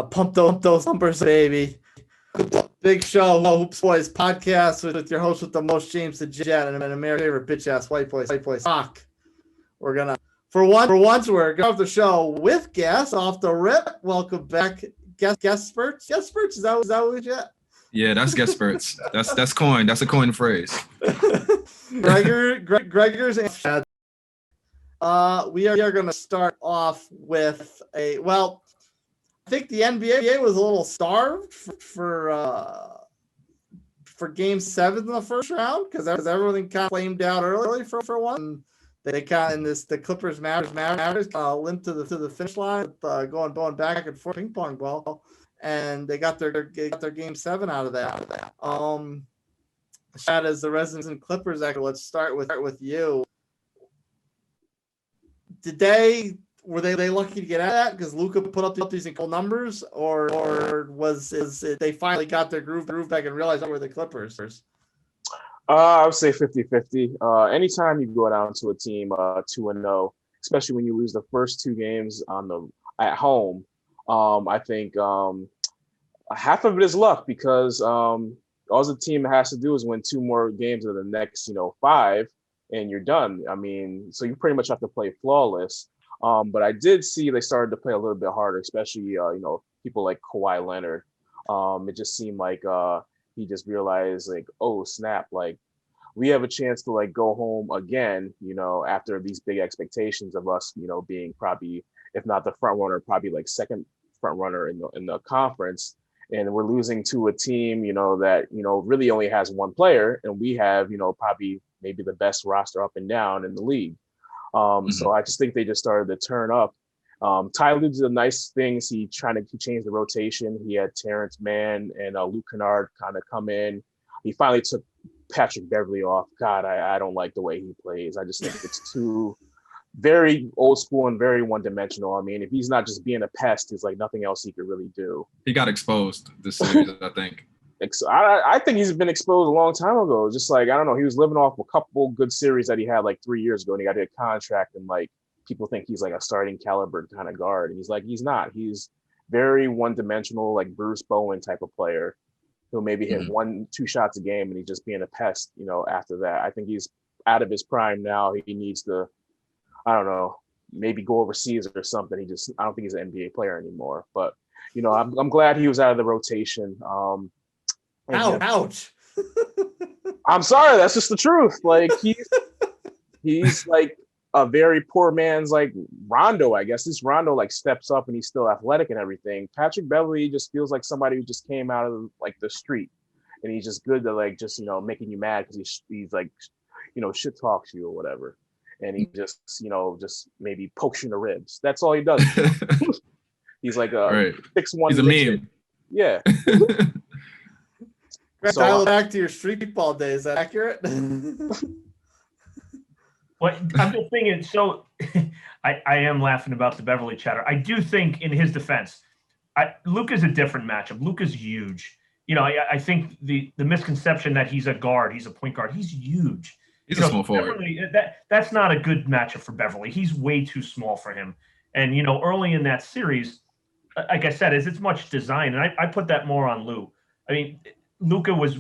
Pump those numbers, baby. Big show, Hoops Boys podcast with your host with the most, James the Jet, and America's favorite bitch ass white boy Rock. We're gonna for once we're gonna have the show with guests off the rip. Welcome back, guest spurts. Is that what we get? Yeah, that's guest spurts. That's coined. That's a coined phrase. Gregor's and Chad. We are going to start off with I think the NBA was a little starved for Game 7 in the first round because everything kind of flamed out early for one. They kind of the Clippers Mavericks limped to the finish line, going back and forth ping pong ball, and they got their Game 7 out of that. Chad, as the resident Clippers actor, let's start with you. Were they lucky to get out of that because Luka put up these incredible numbers, or is it they finally got their groove back and realized that were the Clippers? I would say 50-50. Anytime you go down to a team 2-0, especially when you lose the first two games at home, I think half of it is luck because all the team has to do is win two more games of the next 5, and you're done. I mean, so you pretty much have to play flawless. But I did see they started to play a little bit harder, especially, people like Kawhi Leonard. It just seemed like he just realized, like, oh, snap, like, we have a chance to, like, go home again, after these big expectations of us, being probably, if not the front runner, probably, like, second front runner in the conference. And we're losing to a team, that, really only has one player. And we have, probably maybe the best roster up and down in the league. So I just think they just started to turn up. Ty Lue did the nice things. He changed the rotation. He had Terrence Mann and Luke Kennard kind of come in. He finally took Patrick Beverley off. God, I don't like the way he plays. I just think it's too very old school and very one-dimensional. I mean, if he's not just being a pest, there's like nothing else he could really do. He got exposed this series, I think. I think he's been exposed a long time ago. Just like, I don't know, he was living off a couple good series that he had like 3 years ago, and he got a contract, and like people think he's like a starting caliber kind of guard, and he's not. He's very one-dimensional, like Bruce Bowen type of player who maybe hit 1-2 shots a game, and he's just being a pest. After that, I think he's out of his prime now. He needs to, I don't know, maybe go overseas or something. I don't think he's an NBA player anymore. But I'm glad he was out of the rotation. Ouch. I'm sorry, that's just the truth. Like he's like a very poor man's like Rondo, I guess. This Rondo like steps up and he's still athletic and everything. Patrick Beverley just feels like somebody who just came out of like the street, and he's just good to like just making you mad because he's like shit talks you or whatever, and he just just maybe pokes you in the ribs. That's all he does. He's like a 6'1". He's a meme. Yeah. Dial back to your street ball days. Is that accurate? Well, I'm just thinking. So, I am laughing about the Beverly chatter. I do think, in his defense, Luka's a different matchup. Luka's huge. I think the misconception that he's a guard, he's a point guard. He's huge. He's a small forward. That's not a good matchup for Beverly. He's way too small for him. And early in that series, like I said, it's much design, and I put that more on Lue. I mean, Luka was,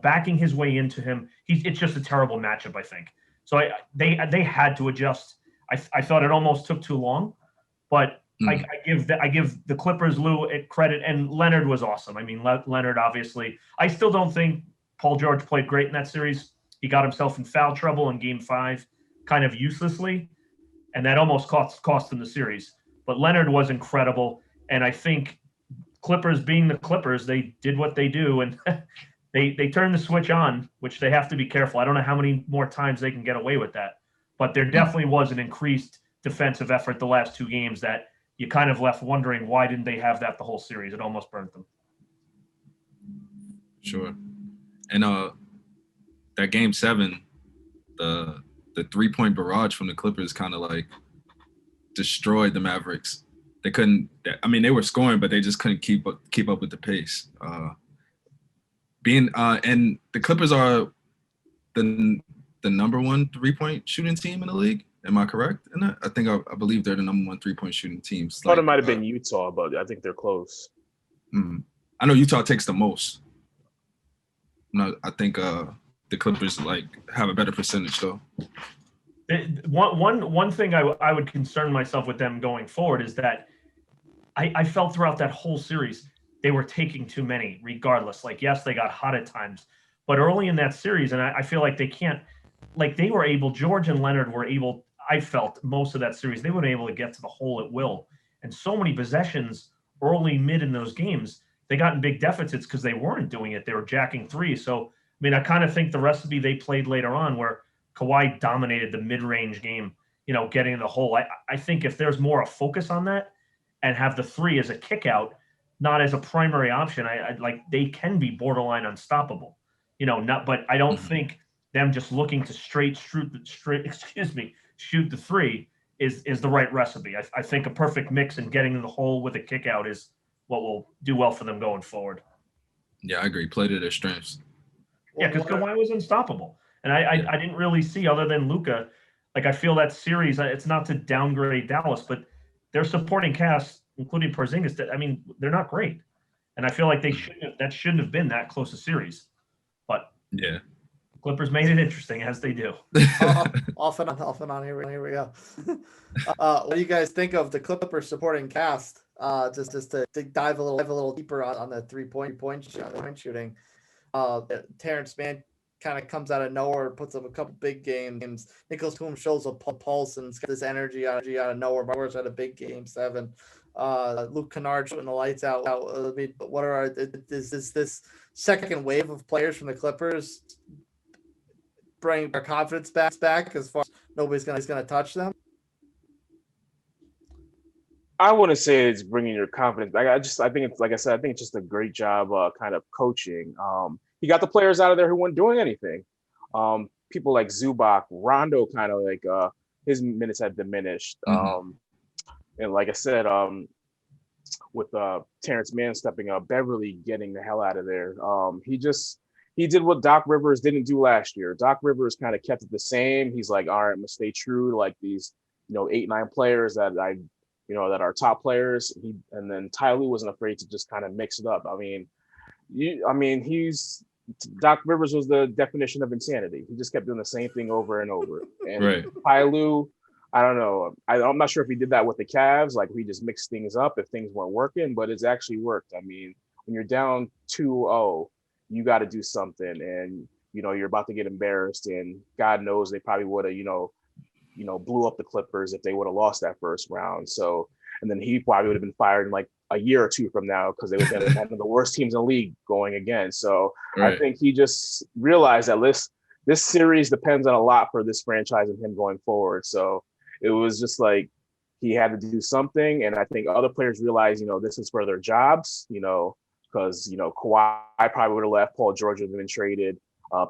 backing his way into him. It's just a terrible matchup, I think. So they had to adjust. I thought it almost took too long, but I give the Clippers Lue credit, and Leonard was awesome. I mean, Leonard obviously. I still don't think Paul George played great in that series. He got himself in foul trouble in Game 5, kind of uselessly, and that almost cost him the series. But Leonard was incredible, and I think Clippers being the Clippers, they did what they do, and they turned the switch on, which they have to be careful. I don't know how many more times they can get away with that, but there definitely was an increased defensive effort the last two games that you kind of left wondering why didn't they have that the whole series. It almost burnt them. Sure. And that Game 7, the 3-point barrage from the Clippers kind of like destroyed the Mavericks. They couldn't. I mean, they were scoring, but they just couldn't keep up with the pace. And the Clippers are the number one 3-point shooting team in the league. Am I correct in that? I believe they're the number one 3-point shooting team. I thought it might have been Utah, but I think they're close. I know Utah takes the most. No, I think the Clippers like have a better percentage though. One thing I would concern myself with them going forward is that I felt throughout that whole series they were taking too many regardless. Like, yes, they got hot at times, but early in that series, and I feel like they can't, like they were able, George and Leonard were able, I felt most of that series, they were able to get to the hole at will. And so many possessions early, mid in those games, they got in big deficits because they weren't doing it. They were jacking threes. So, I mean, I kind of think the recipe they played later on where Kawhi dominated the mid-range game, getting in the hole. I think if there's more a focus on that and have the three as a kick out, not as a primary option, I like they can be borderline unstoppable. But I don't think them just looking to shoot the three is the right recipe. I think a perfect mix and getting in the hole with a kick out is what will do well for them going forward. Yeah, I agree. Play to their strengths. Yeah, because Kawhi was unstoppable. And I didn't really see, other than Luka, like I feel that series, it's not to downgrade Dallas, but their supporting cast, including Porzingis, I mean, they're not great. And I feel like that shouldn't have been that close a series. But yeah, Clippers made it interesting, as they do. Off and on. Here we go. What do you guys think of the Clippers supporting cast? Just to dive a little deeper on the three-point shooting. Terrence Mann kind of comes out of nowhere, puts up a couple big games. Nicholas Batum shows a pulse and got this energy out of nowhere. Morris had a big game 7. Luke Kennard shooting the lights out. I mean, what is this second wave of players from the Clippers bring their confidence back as far as nobody's gonna touch them? I wouldn't say it's bringing your confidence back. I think it's, like I said, I think it's just a great job kind of coaching. He got the players out of there who weren't doing anything. People like Zubac, Rondo, kind of like his minutes had diminished. And like I said, with Terrence Mann stepping up, Beverly getting the hell out of there. He did what Doc Rivers didn't do last year. Doc Rivers kind of kept it the same. He's like, all right, I'm gonna stay true to like these, 8-9 players that that are top players. And then Ty Lue wasn't afraid to just kind of mix it up. Doc Rivers was the definition of insanity. He just kept doing the same thing over and over. And right. Ty Lue, I don't know. I'm not sure if he did that with the Cavs, like we just mixed things up if things weren't working, but it's actually worked. I mean, when you're down 2-0, you got to do something, and you're about to get embarrassed, and God knows they probably would have blew up the Clippers if they would have lost that first round. So, and then he probably would have been fired in like a year or two from now because they would have been one of the worst teams in the league going again. So right. I think he just realized that this series depends on a lot for this franchise and him going forward. So it was just like he had to do something, and I think other players realize, this is for their jobs, because Kawhi probably would have left, Paul George would have been traded.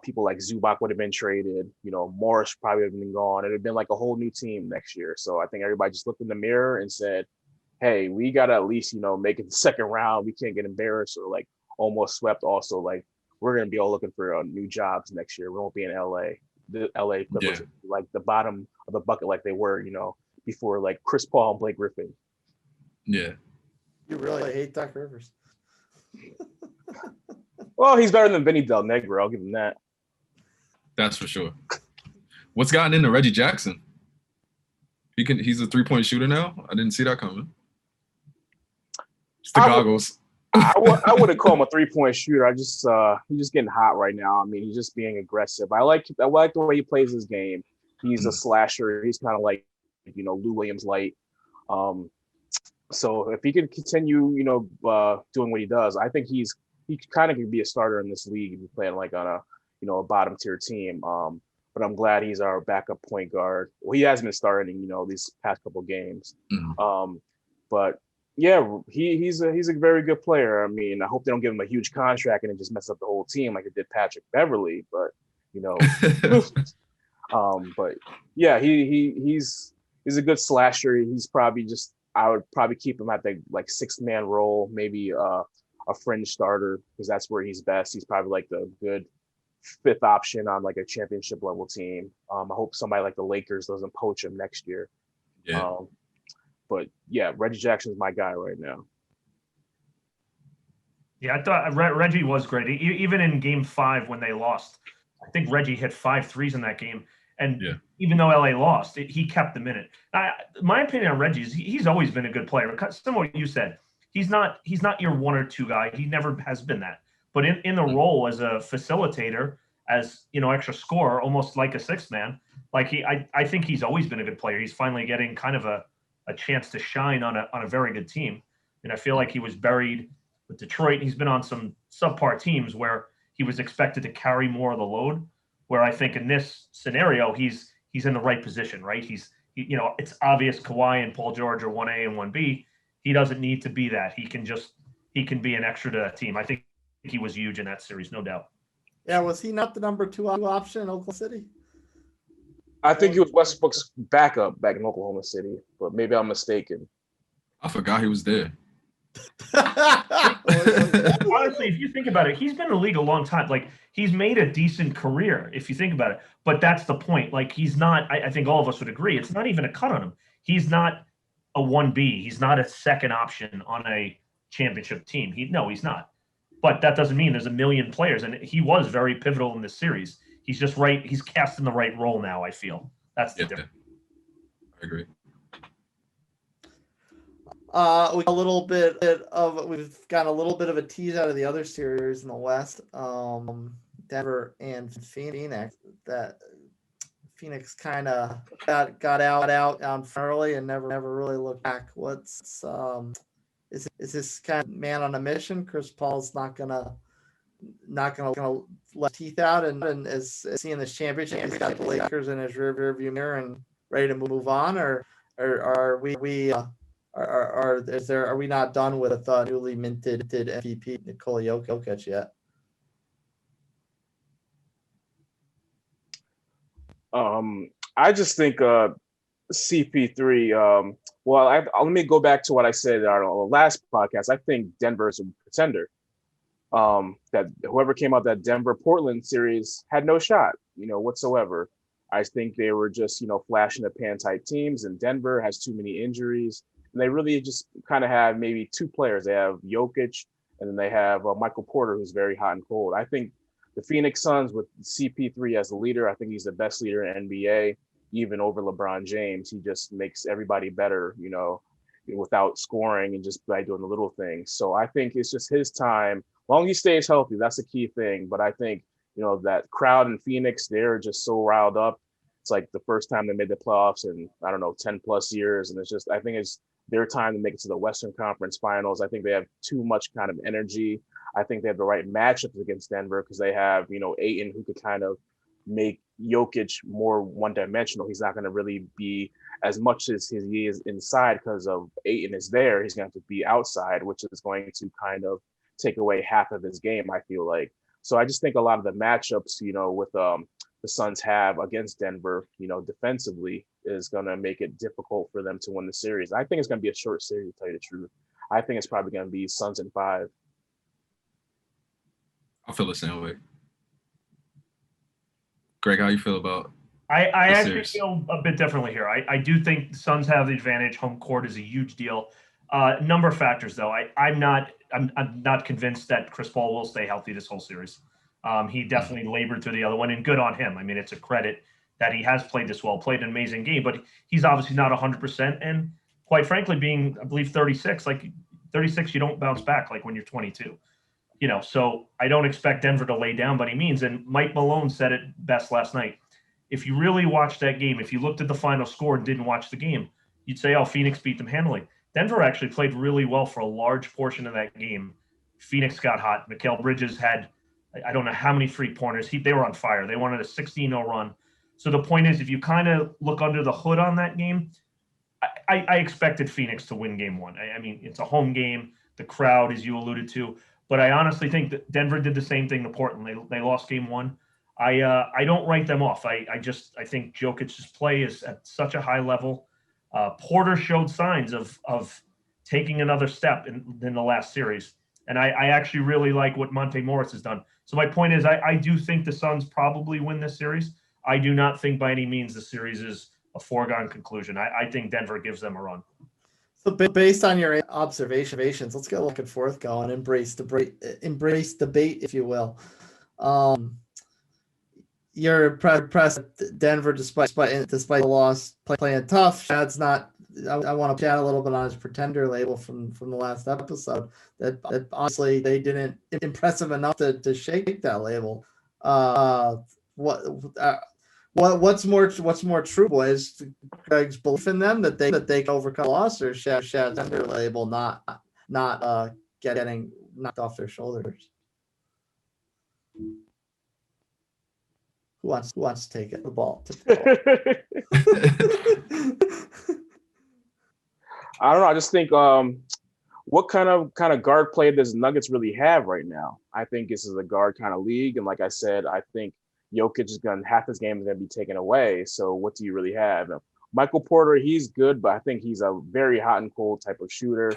People like Zubac would have been traded. Morris probably would have been gone. It would have been like a whole new team next year. So I think everybody just looked in the mirror and said, hey, we got to at least, make it the second round. We can't get embarrassed or like almost swept. Also, like we're going to be all looking for new jobs next year. We won't be in LA. The LA Clippers, like the bottom of the bucket, like they were, before like Chris Paul and Blake Griffin. Yeah. You really hate Doc Rivers. Well, he's better than Vinny Del Negro. I'll give him that. That's for sure. What's gotten into Reggie Jackson? He's a 3-point shooter now? I didn't see that coming. It's the goggles. I wouldn't call him a 3-point shooter. He's just getting hot right now. I mean, he's just being aggressive. I like the way he plays his game. He's a slasher. He's kind of like, Lou Williams light. So if he can continue, doing what he does, I think he kind of could be a starter in this league if he's playing like on a bottom tier team. But I'm glad he's our backup point guard. Well, he has been starting, these past couple games. But yeah, he's a very good player. I mean, I hope they don't give him a huge contract and it just mess up the whole team like it did Patrick Beverly. But but yeah, he's a good slasher. He's probably I would probably keep him at the like 6-man role, maybe a fringe starter because that's where he's best. He's probably like the good 5th option on like a championship level team. I hope somebody like the Lakers doesn't poach him next year. Yeah. But yeah, Reggie Jackson's my guy right now. Yeah, I thought Reggie was great. Even in Game 5 when they lost, I think Reggie hit 5 threes in that game. And even though LA lost, he kept them in it. My opinion on Reggie is he's always been a good player. Similar to what you said, he's not your one or two guy. He never has been that. But in the role as a facilitator, as extra scorer, almost like a sixth man, like I think he's always been a good player. He's finally getting kind of a chance to shine on a very good team. And I feel like he was buried with Detroit. He's been on some subpar teams where he was expected to carry more of the load. Where I think in this scenario, he's in the right position, right? It's obvious Kawhi and Paul George are 1A and 1B. He doesn't need to be that. He can be an extra to that team. I think he was huge in that series, no doubt. Yeah, was he not the number 2 option in Oklahoma City? I think he was Westbrook's backup back in Oklahoma City, but maybe I'm mistaken. I forgot he was there. Honestly, if you think about it, he's been in the league a long time. Like, he's made a decent career, if you think about it. But that's the point. Like, he's not, I think all of us would agree, it's not even a cut on him. He's not a 1B. He's not a second option on a championship team. He's not. But that doesn't mean there's a million players. And he was very pivotal in this series. He's just right. He's cast in the right role now, I feel. That's the difference. I agree. We've got a little bit of a tease out of the other series in the West. Denver and Phoenix. That Phoenix kind of got out early and never really looked back. What's is this kind of man on a mission? Chris Paul's not gonna let teeth out and is seeing this championship. He's got the Lakers in his rear view mirror and ready to move on, or are we? Are we not done with newly minted MVP Nikola Jokic yet? I just think CP3. Let me go back to what I said on the last podcast. I think Denver is a pretender. That whoever came out that Denver-Portland series had no shot, whatsoever. I think they were just, flash in the pan type teams, and Denver has too many injuries. And they really just kind of have maybe two players. They have Jokic, and then they have Michael Porter, who's very hot and cold. I think the Phoenix Suns with CP3 as the leader, I think he's the best leader in NBA, even over LeBron James. He just makes everybody better, without scoring and just by doing the little things. So I think it's just his time. Long as he stays healthy, that's the key thing. But I think, that crowd in Phoenix, they're just so riled up. It's like the first time they made the playoffs in, 10 plus years. And I think it's their time to make it to the Western Conference Finals. I think they have too much kind of energy. I think they have the right matchups against Denver because they have, Ayton, who could kind of make Jokic more one-dimensional. He's not going to really be as much as he is inside because of Ayton is there. He's going to have to be outside, which is going to kind of take away half of his game, I feel like. So I just think a lot of the matchups, with the Suns have against Denver, defensively is going to make it difficult for them to win the series. I think it's going to be a short series, to tell you the truth. I think it's probably going to be Suns in 5. I feel the same way. Greg, how you feel about I actually feel a bit differently here. I do think the Suns have the advantage. Home court is a huge deal. Number of factors, though. I'm not convinced that Chris Paul will stay healthy this whole series. He definitely labored through the other one, and good on him. I mean, it's a credit that he has played this well, played an amazing game, but he's obviously not 100%. And quite frankly, being, I believe, 36, you don't bounce back like when you're 22. So I don't expect Denver to lay down by any means. And Mike Malone said it best last night. If you really watched that game, if you looked at the final score and didn't watch the game, you'd say, oh, Phoenix beat them handily. Denver actually played really well for a large portion of that game. Phoenix got hot. Mikal Bridges had, I don't know how many three-pointers. They were on fire. They wanted a 16-0 run. So the point is, if you kind of look under the hood on that game, I expected Phoenix to win game 1. I mean, it's a home game. The crowd, as you alluded to. But I honestly think that Denver did the same thing to Portland. They lost game 1. I don't write them off. I think Jokic's play is at such a high level. Porter showed signs of taking another step in the last series. And I actually really like what Monte Morris has done. So my point is, I do think the Suns probably win this series. I do not think by any means the series is a foregone conclusion. I think Denver gives them a run. So based on your observations, let's get a back and forth going. Embrace debate, if you will. You're impressed Denver despite the loss, playing tough. Shad's not. I want to chat a little bit on his pretender label from the last episode. That honestly they didn't impress him enough to shake that label. What's more true, boys? Greg's belief in them that they can overcome loss, or Shad's pretender label not getting knocked off their shoulders. Who wants to take it? The ball. I don't know. I just think what kind of guard play does Nuggets really have right now? I think this is a guard kind of league, and like I said, I think Jokic is half his game is gonna be taken away. So what do you really have? Michael Porter, he's good, but I think he's a very hot and cold type of shooter.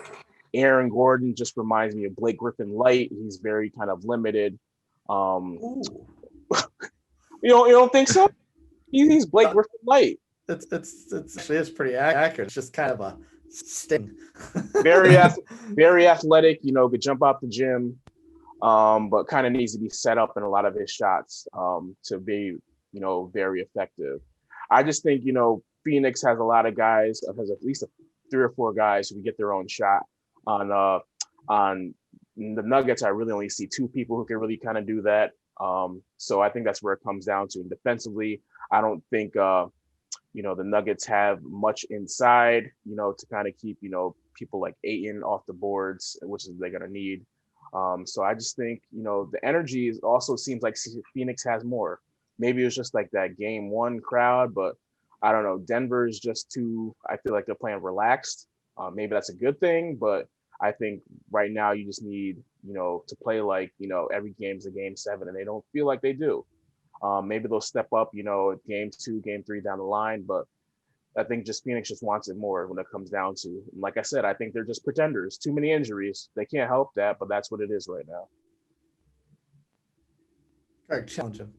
Aaron Gordon just reminds me of Blake Griffin light. He's very kind of limited. You don't think so? He's Blake Griffin light. It's pretty accurate. It's just kind of a sting. very athletic. Could jump out the gym, but kind of needs to be set up in a lot of his shots to be very effective. I just think Phoenix has a lot of guys. Has at least 3 or 4 guys who can get their own shot. On the Nuggets, I really only see 2 people who can really kind of do that. So I think that's where it comes down to. And defensively, I don't think the Nuggets have much inside, to kind of keep people like Ayton off the boards, which is they're gonna need. So I just think the energy also seems like Phoenix has more. Maybe it was just like that game 1 crowd, but I don't know. Denver's just too. I feel like they're playing relaxed. Maybe that's a good thing, but I think right now you just need, to play like, every game's a game 7, and they don't feel like they do. Maybe they'll step up, game 2, game 3 down the line, but I think just Phoenix just wants it more when it comes down to. And like I said, I think they're just pretenders. Too many injuries. They can't help that, but that's what it is right now. Greg, challenge him.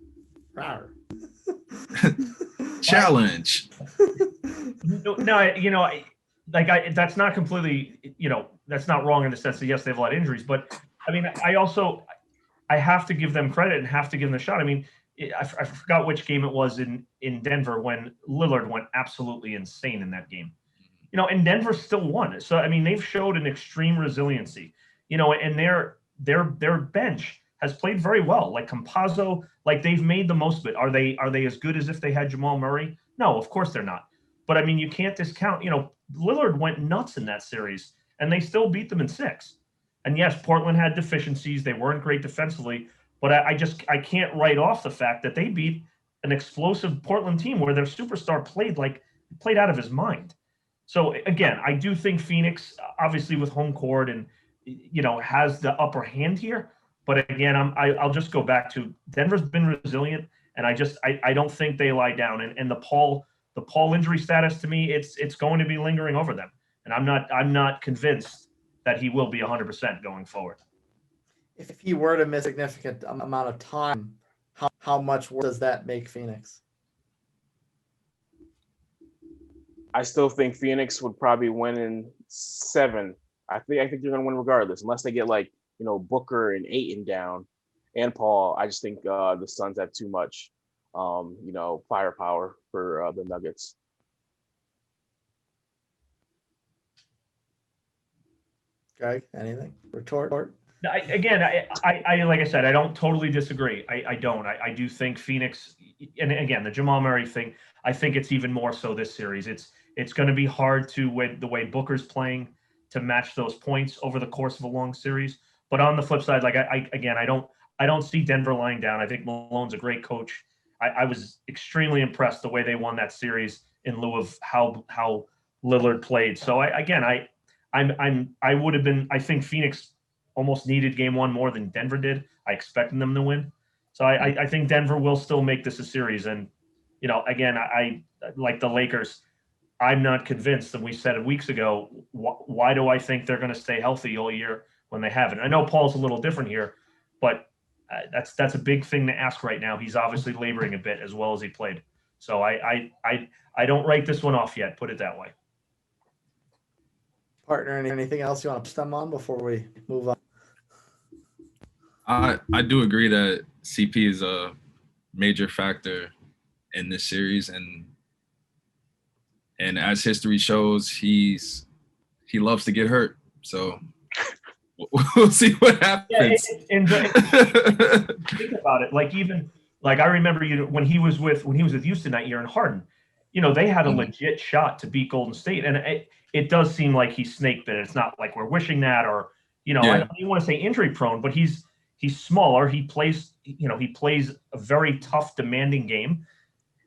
Challenge. No, that's not completely, that's not wrong in the sense that yes, they have a lot of injuries, but I mean, I have to give them credit and have to give them a shot. I mean, I forgot which game it was in Denver when Lillard went absolutely insane in that game, and Denver still won. So, I mean, they've showed an extreme resiliency, and their bench has played very well. Like Campazzo, like they've made the most of it. Are they as good as if they had Jamal Murray? No, of course they're not. But I mean, you can't discount, Lillard went nuts in that series and they still beat them in 6. And yes, Portland had deficiencies. They weren't great defensively, but I can't write off the fact that they beat an explosive Portland team where their superstar played out of his mind. So again, I do think Phoenix, obviously with home court and, has the upper hand here. But again, I'll just go back to Denver's been resilient, and I don't think they lie down. And the Paul injury status, to me, it's going to be lingering over them, and I'm not convinced that he will be 100% going forward. If he were to miss a significant amount of time, how much worse does that make Phoenix? I still think Phoenix would probably win in 7. I think they're going to win regardless, unless they get Booker and Ayton down, and Paul. I just think the Suns have too much, firepower for the Nuggets. Greg, anything? Retort? I like I said, I don't totally disagree. I don't. I do think Phoenix, and again, the Jamal Murray thing, I think it's even more so this series. It's going to be hard to, with the way Booker's playing, to match those points over the course of a long series. But on the flip side, I don't see Denver lying down. I think Malone's a great coach. I was extremely impressed the way they won that series in lieu of how Lillard played. So I would have been. I think Phoenix almost needed game 1 more than Denver did. I expected them to win. So I think Denver will still make this a series. And again, I like the Lakers. I'm not convinced, and we said it weeks ago. Why do I think they're going to stay healthy all year when they haven't? I know Paul's a little different here, but that's a big thing to ask right now. He's obviously laboring a bit as well as he played. So I don't write this one off yet. Put it that way. partner, anything else you want to push them on before we move on? I do agree that CP is a major factor in this series, and as history shows, he loves to get hurt. So we'll see what happens. Think about it. Like I remember when he was with Houston that year in Harden, they had a legit shot to beat Golden State, and it does seem like he snaked it. It's not like we're wishing that, or I don't even want to say injury prone, but he's smaller. He plays a very tough, demanding game,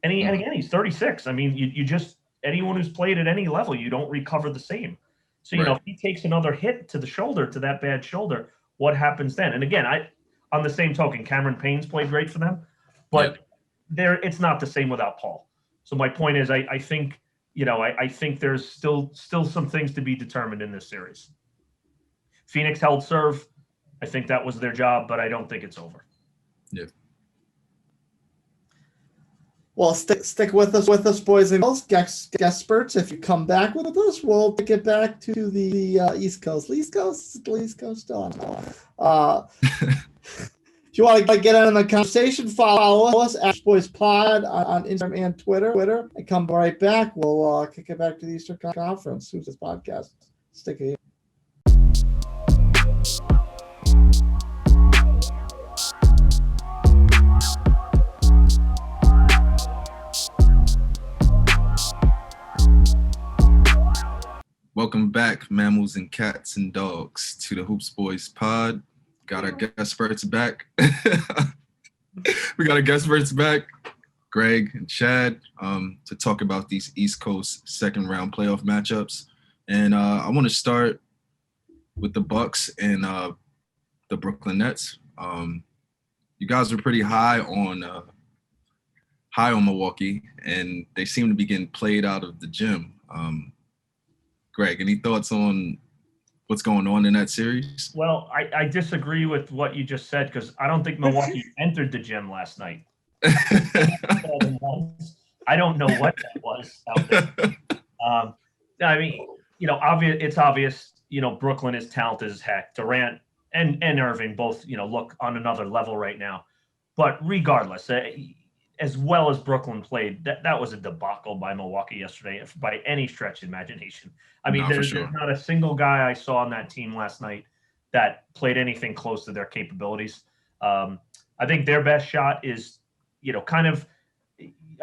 and again he's 36. I mean, you just anyone who's played at any level, you don't recover the same. So if he takes another hit to the shoulder, to that bad shoulder, what happens then? And again, on the same token, Cameron Payne's played great for them, but it's not the same without Paul. So my point is, I think I think there's still some things to be determined in this series. Phoenix held serve. I think that was their job, but I don't think it's over. Yeah. Well, stick with us, boys and girls. Guest experts, if you come back with us, we'll get back to the East Coast. East Coast still on. If you want to get in the conversation, follow us at Boys Pod on Instagram and Twitter. And come right back. We'll kick it back to the Eastern Conference. Who's this podcast? Stick it here. Welcome back, mammals and cats and dogs, to the Hoops Boys Pod. Got our guest experts back. We got our guest experts back, Greg and Chad, to talk about these East Coast second round playoff matchups. And I want to start with the Bucks and the Brooklyn Nets. You guys were pretty high on Milwaukee, and they seem to be getting played out of the gym. Greg, any thoughts on what's going on in that series? Well, I disagree with what you just said, because I don't think Milwaukee entered the gym last night. I don't know what that was out there. I mean, it's obvious, Brooklyn is talented as heck. Durant and Irving both, look on another level right now. But regardless, as well as Brooklyn played, that was a debacle by Milwaukee yesterday, by any stretch of imagination. I mean, there's not a single guy I saw on that team last night that played anything close to their capabilities. I think their best shot is,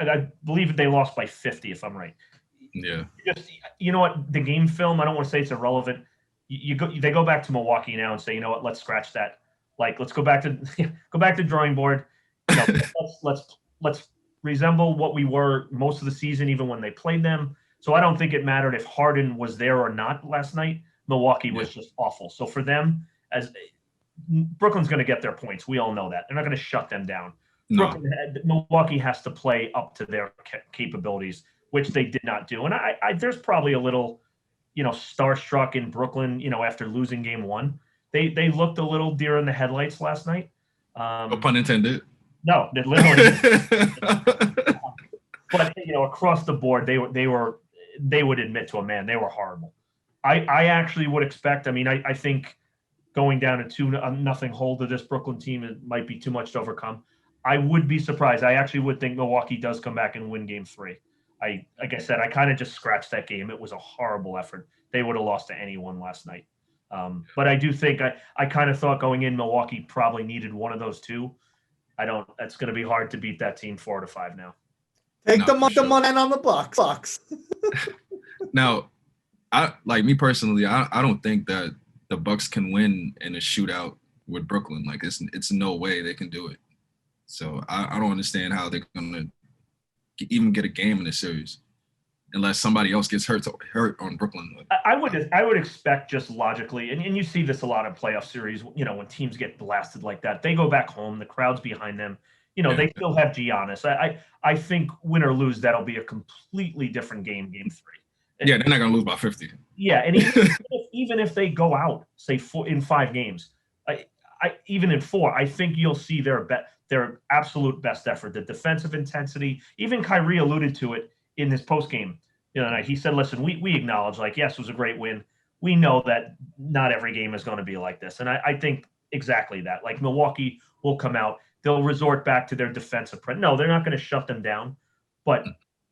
I believe they lost by 50, if I'm right. Yeah. You know what? The game film, I don't want to say it's irrelevant. They go back to Milwaukee now and say, you know what? Let's scratch that. Like, let's go back to drawing board. Let's resemble what we were most of the season, even when they played them. So I don't think it mattered if Harden was there or not last night. Milwaukee was just awful. So for them, as Brooklyn's going to get their points, we all know that. They're not going to shut them down. No. Milwaukee has to play up to their capabilities, which they did not do. And I there's probably a little, starstruck in Brooklyn, after losing game one. They looked a little deer in the headlights last night. No pun intended. No, they literally. But across the board, they would admit to a man they were horrible. I actually would expect. I mean, I think going down a 2-0 hole to this Brooklyn team, it might be too much to overcome. I would be surprised. I actually would think Milwaukee does come back and win game 3. Like I said, I kind of just scratched that game. It was a horrible effort. They would have lost to anyone last night. But I do think I kind of thought going in, Milwaukee probably needed one of those two. That's going to be hard to beat that team 4-5 now. Take the money on the Bucks. Now, me personally, I don't think that the Bucks can win in a shootout with Brooklyn. Like, it's no way they can do it. So I don't understand how they're gonna even get a game in this series unless somebody else gets hurt on Brooklyn. I would expect, just logically, and you see this a lot in playoff series, when teams get blasted like that, they go back home, the crowd's behind them. They still have Giannis. I think win or lose, that'll be a completely different game 3. Yeah, they're not going to lose by 50. Yeah, and even if they go out, say, in 5 games, even in 4, I think you'll see their absolute best effort, the defensive intensity. Even Kyrie alluded to it in his postgame. He said, listen, we acknowledge, yes, it was a great win. we know that not every game is going to be like this. And I think exactly that. Like Milwaukee will come out. They'll resort back to their defensive print. No, they're not going to shut them down, but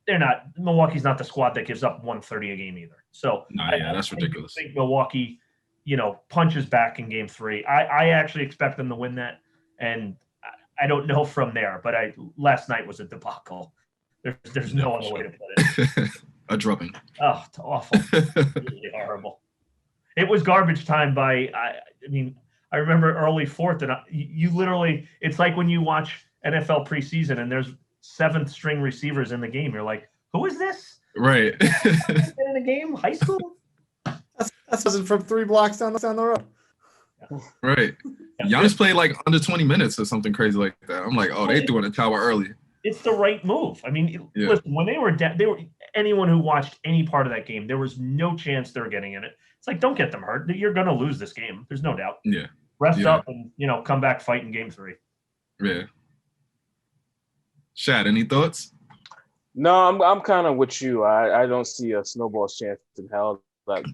they're not. Milwaukee's not the squad that gives up 130 a game either. So that's ridiculous. I think Milwaukee, punches back in game 3. I actually expect them to win that. And I don't know from there, but last night was a debacle. There's no other way to put it. A drubbing. Oh, it's awful. Really horrible. It was garbage time I remember early fourth, and you literally, it's like when you watch NFL preseason and there's 7th string receivers in the game. You're like, who is this? Right. In the game? High school? That's from 3 blocks down the road. Right. Giannis played like under 20 minutes or something crazy like that. I'm like, oh, they threw in the towel early. It's the right move. Listen, when they were anyone who watched any part of that game, there was no chance they were getting in it. It's like, don't get them hurt. You're going to lose this game. There's no doubt. Yeah. Rest up and, come back fight in game 3. Yeah. Shad, any thoughts? No, I'm kind of with you. I don't see a snowball's chance in hell that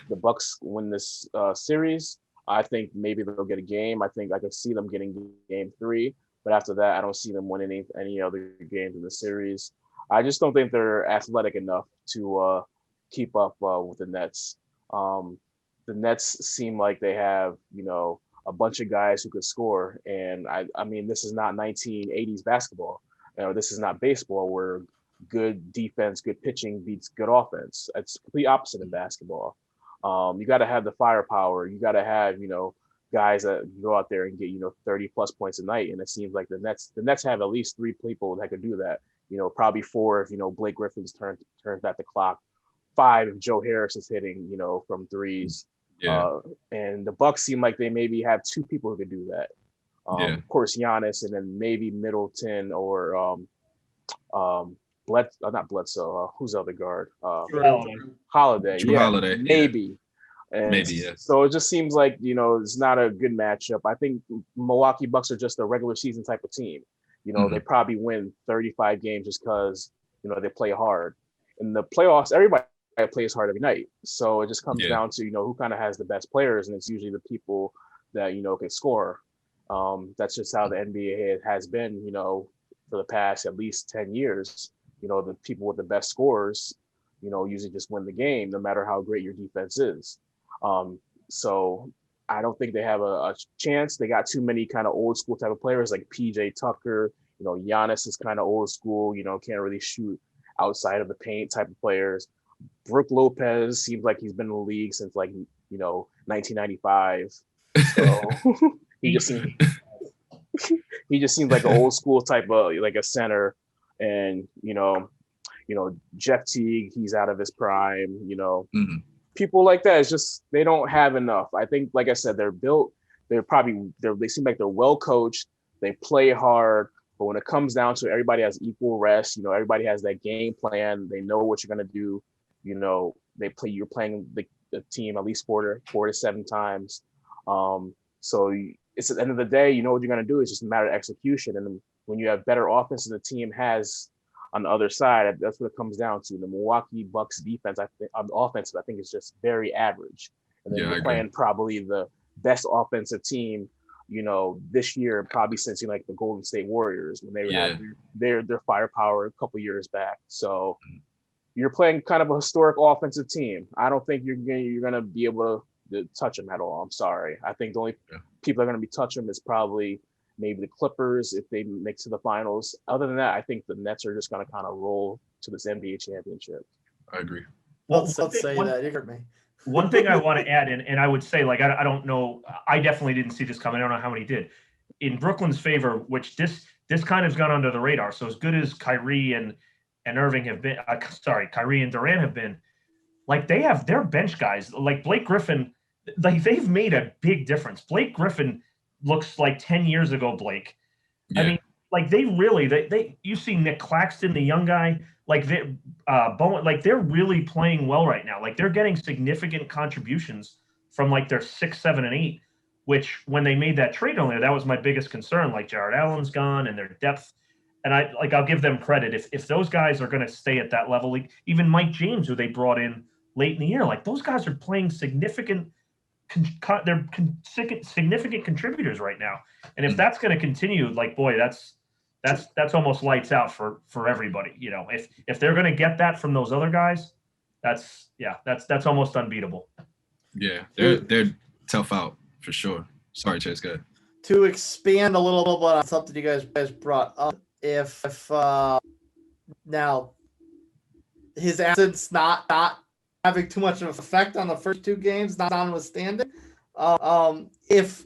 the Bucks win this series. I think maybe they'll get a game. I think I can see them getting game 3. But after that, I don't see them winning any other games in the series. I just don't think they're athletic enough to keep up with the Nets. The Nets seem like they have, a bunch of guys who could score. And I mean, this is not 1980s basketball. This is not baseball where good defense, good pitching beats good offense. It's the complete opposite in basketball. You got to have the firepower. You got to have, guys that go out there and get 30 plus points a night, and it seems like the Nets have at least 3 people that could do that. Probably 4 if Blake Griffin's turns back the clock, 5 if Joe Harris is hitting from threes. Yeah. And the Bucks seem like they maybe have 2 people who could do that. Of course Giannis, and then maybe Middleton or not Bledsoe. Who's the other guard? Holiday. Drew Holiday. Maybe. And maybe, yeah. So it just seems like, it's not a good matchup. I think Milwaukee Bucks are just a regular season type of team. They probably win 35 games just because, they play hard. In the playoffs, everybody plays hard every night. So it just comes down to, who kind of has the best players, and it's usually the people that, can score. That's just how the NBA has been, for the past at least 10 years. The people with the best scores, usually just win the game, no matter how great your defense is. So I don't think they have a chance. They got too many kind of old school type of players like PJ Tucker. Giannis is kind of old school, can't really shoot outside of the paint type of players. Brook Lopez seems like he's been in the league since 1995. So he just seems like an old school type of like a center. And Jeff Teague, he's out of his prime. People like that, it's just they don't have enough. I think, like I said, they seem like they're well coached. They play hard, but when it comes down to it, everybody has equal rest. Everybody has that game plan. They know what you're gonna do. You're playing the team at least 4 to 7 times. So it's at the end of the day, what you're gonna do. It's just a matter of execution. And when you have better offense than the team has on the other side, that's what it comes down to. The Milwaukee Bucks defense, I think, on offense, I think is just very average. And then you're playing probably the best offensive team, this year, probably since like the Golden State Warriors when they had their firepower a couple years back. So you're playing kind of a historic offensive team. I don't think you're gonna be able to touch them at all. I'm sorry. I think the only people that are gonna be touching them is probably maybe the Clippers if they make to the finals. Other than that, I think the Nets are just going to kind of roll to this NBA championship. I agree. Well, let's say that. You heard me. One thing I want to add, and I would say, I don't know, I definitely didn't see this coming. I don't know how many did. In Brooklyn's favor, which this kind of gone under the radar. So as good as Kyrie and Irving have been, Kyrie and Durant have been, they have their bench guys. Like Blake Griffin, they've made a big difference. Blake Griffin looks like 10 years ago, Blake. Yeah. I mean, they really, you see Nick Claxton, the young guy, Bowen, they're really playing well right now. They're getting significant contributions from their 6, 7, and 8, which when they made that trade earlier, that was my biggest concern. Jared Allen's gone and their depth. And I'll give them credit. If those guys are going to stay at that level, even Mike James, who they brought in late in the year. Like those guys are playing significant contributors right now. And if that's going to continue, like, boy, that's almost lights out for everybody. You know, if they're going to get that from those other guys, that's almost unbeatable. Yeah, they're tough out for sure. Sorry, Chase, go ahead. To expand a little bit on something you guys brought up, if now his absence not having too much of an effect on the first two games, notwithstanding, if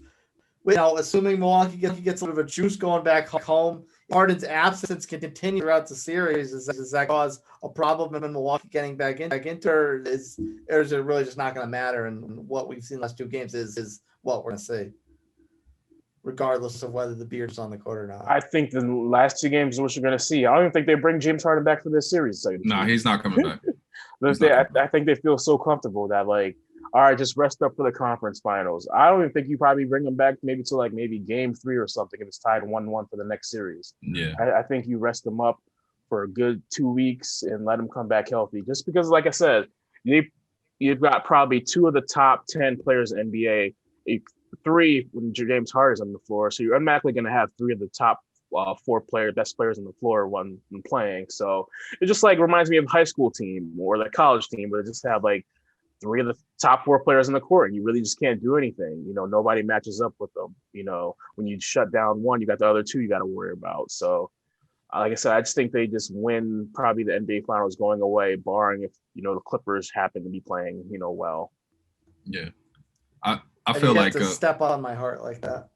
assuming Milwaukee gets a little bit of a juice going back home, Harden's absence can continue throughout the series. Does that cause a problem in Milwaukee getting back into, or is it really just not going to matter? And what we've seen the last two games is what we're going to see, regardless of whether the beard's on the court or not. I think the last two games is what you're going to see. I don't even think they bring James Harden back for this series. No, he's not coming back. I think they feel so comfortable that, like, all right, just rest up for the conference finals. I don't even think you probably bring them back maybe game 3 or something if it's tied 1-1 for the next series. Yeah. I think you rest them up for a good 2 weeks and let them come back healthy. Just because, like I said, you've got probably 2 of the top 10 players in the NBA, 3 when James Harden's on the floor. So you're automatically going to have 3 of the top 4 best players on the floor when playing. So it just like reminds me of a high school team or the college team where they just have like 3 of the top 4 players on the court. You really just can't do anything. Nobody matches up with them. When you shut down one, you got the other 2 you got to worry about. So like I said, I just think they just win probably the NBA Finals going away, barring if, the Clippers happen to be playing, well. Yeah. I feel like to step on my heart like that.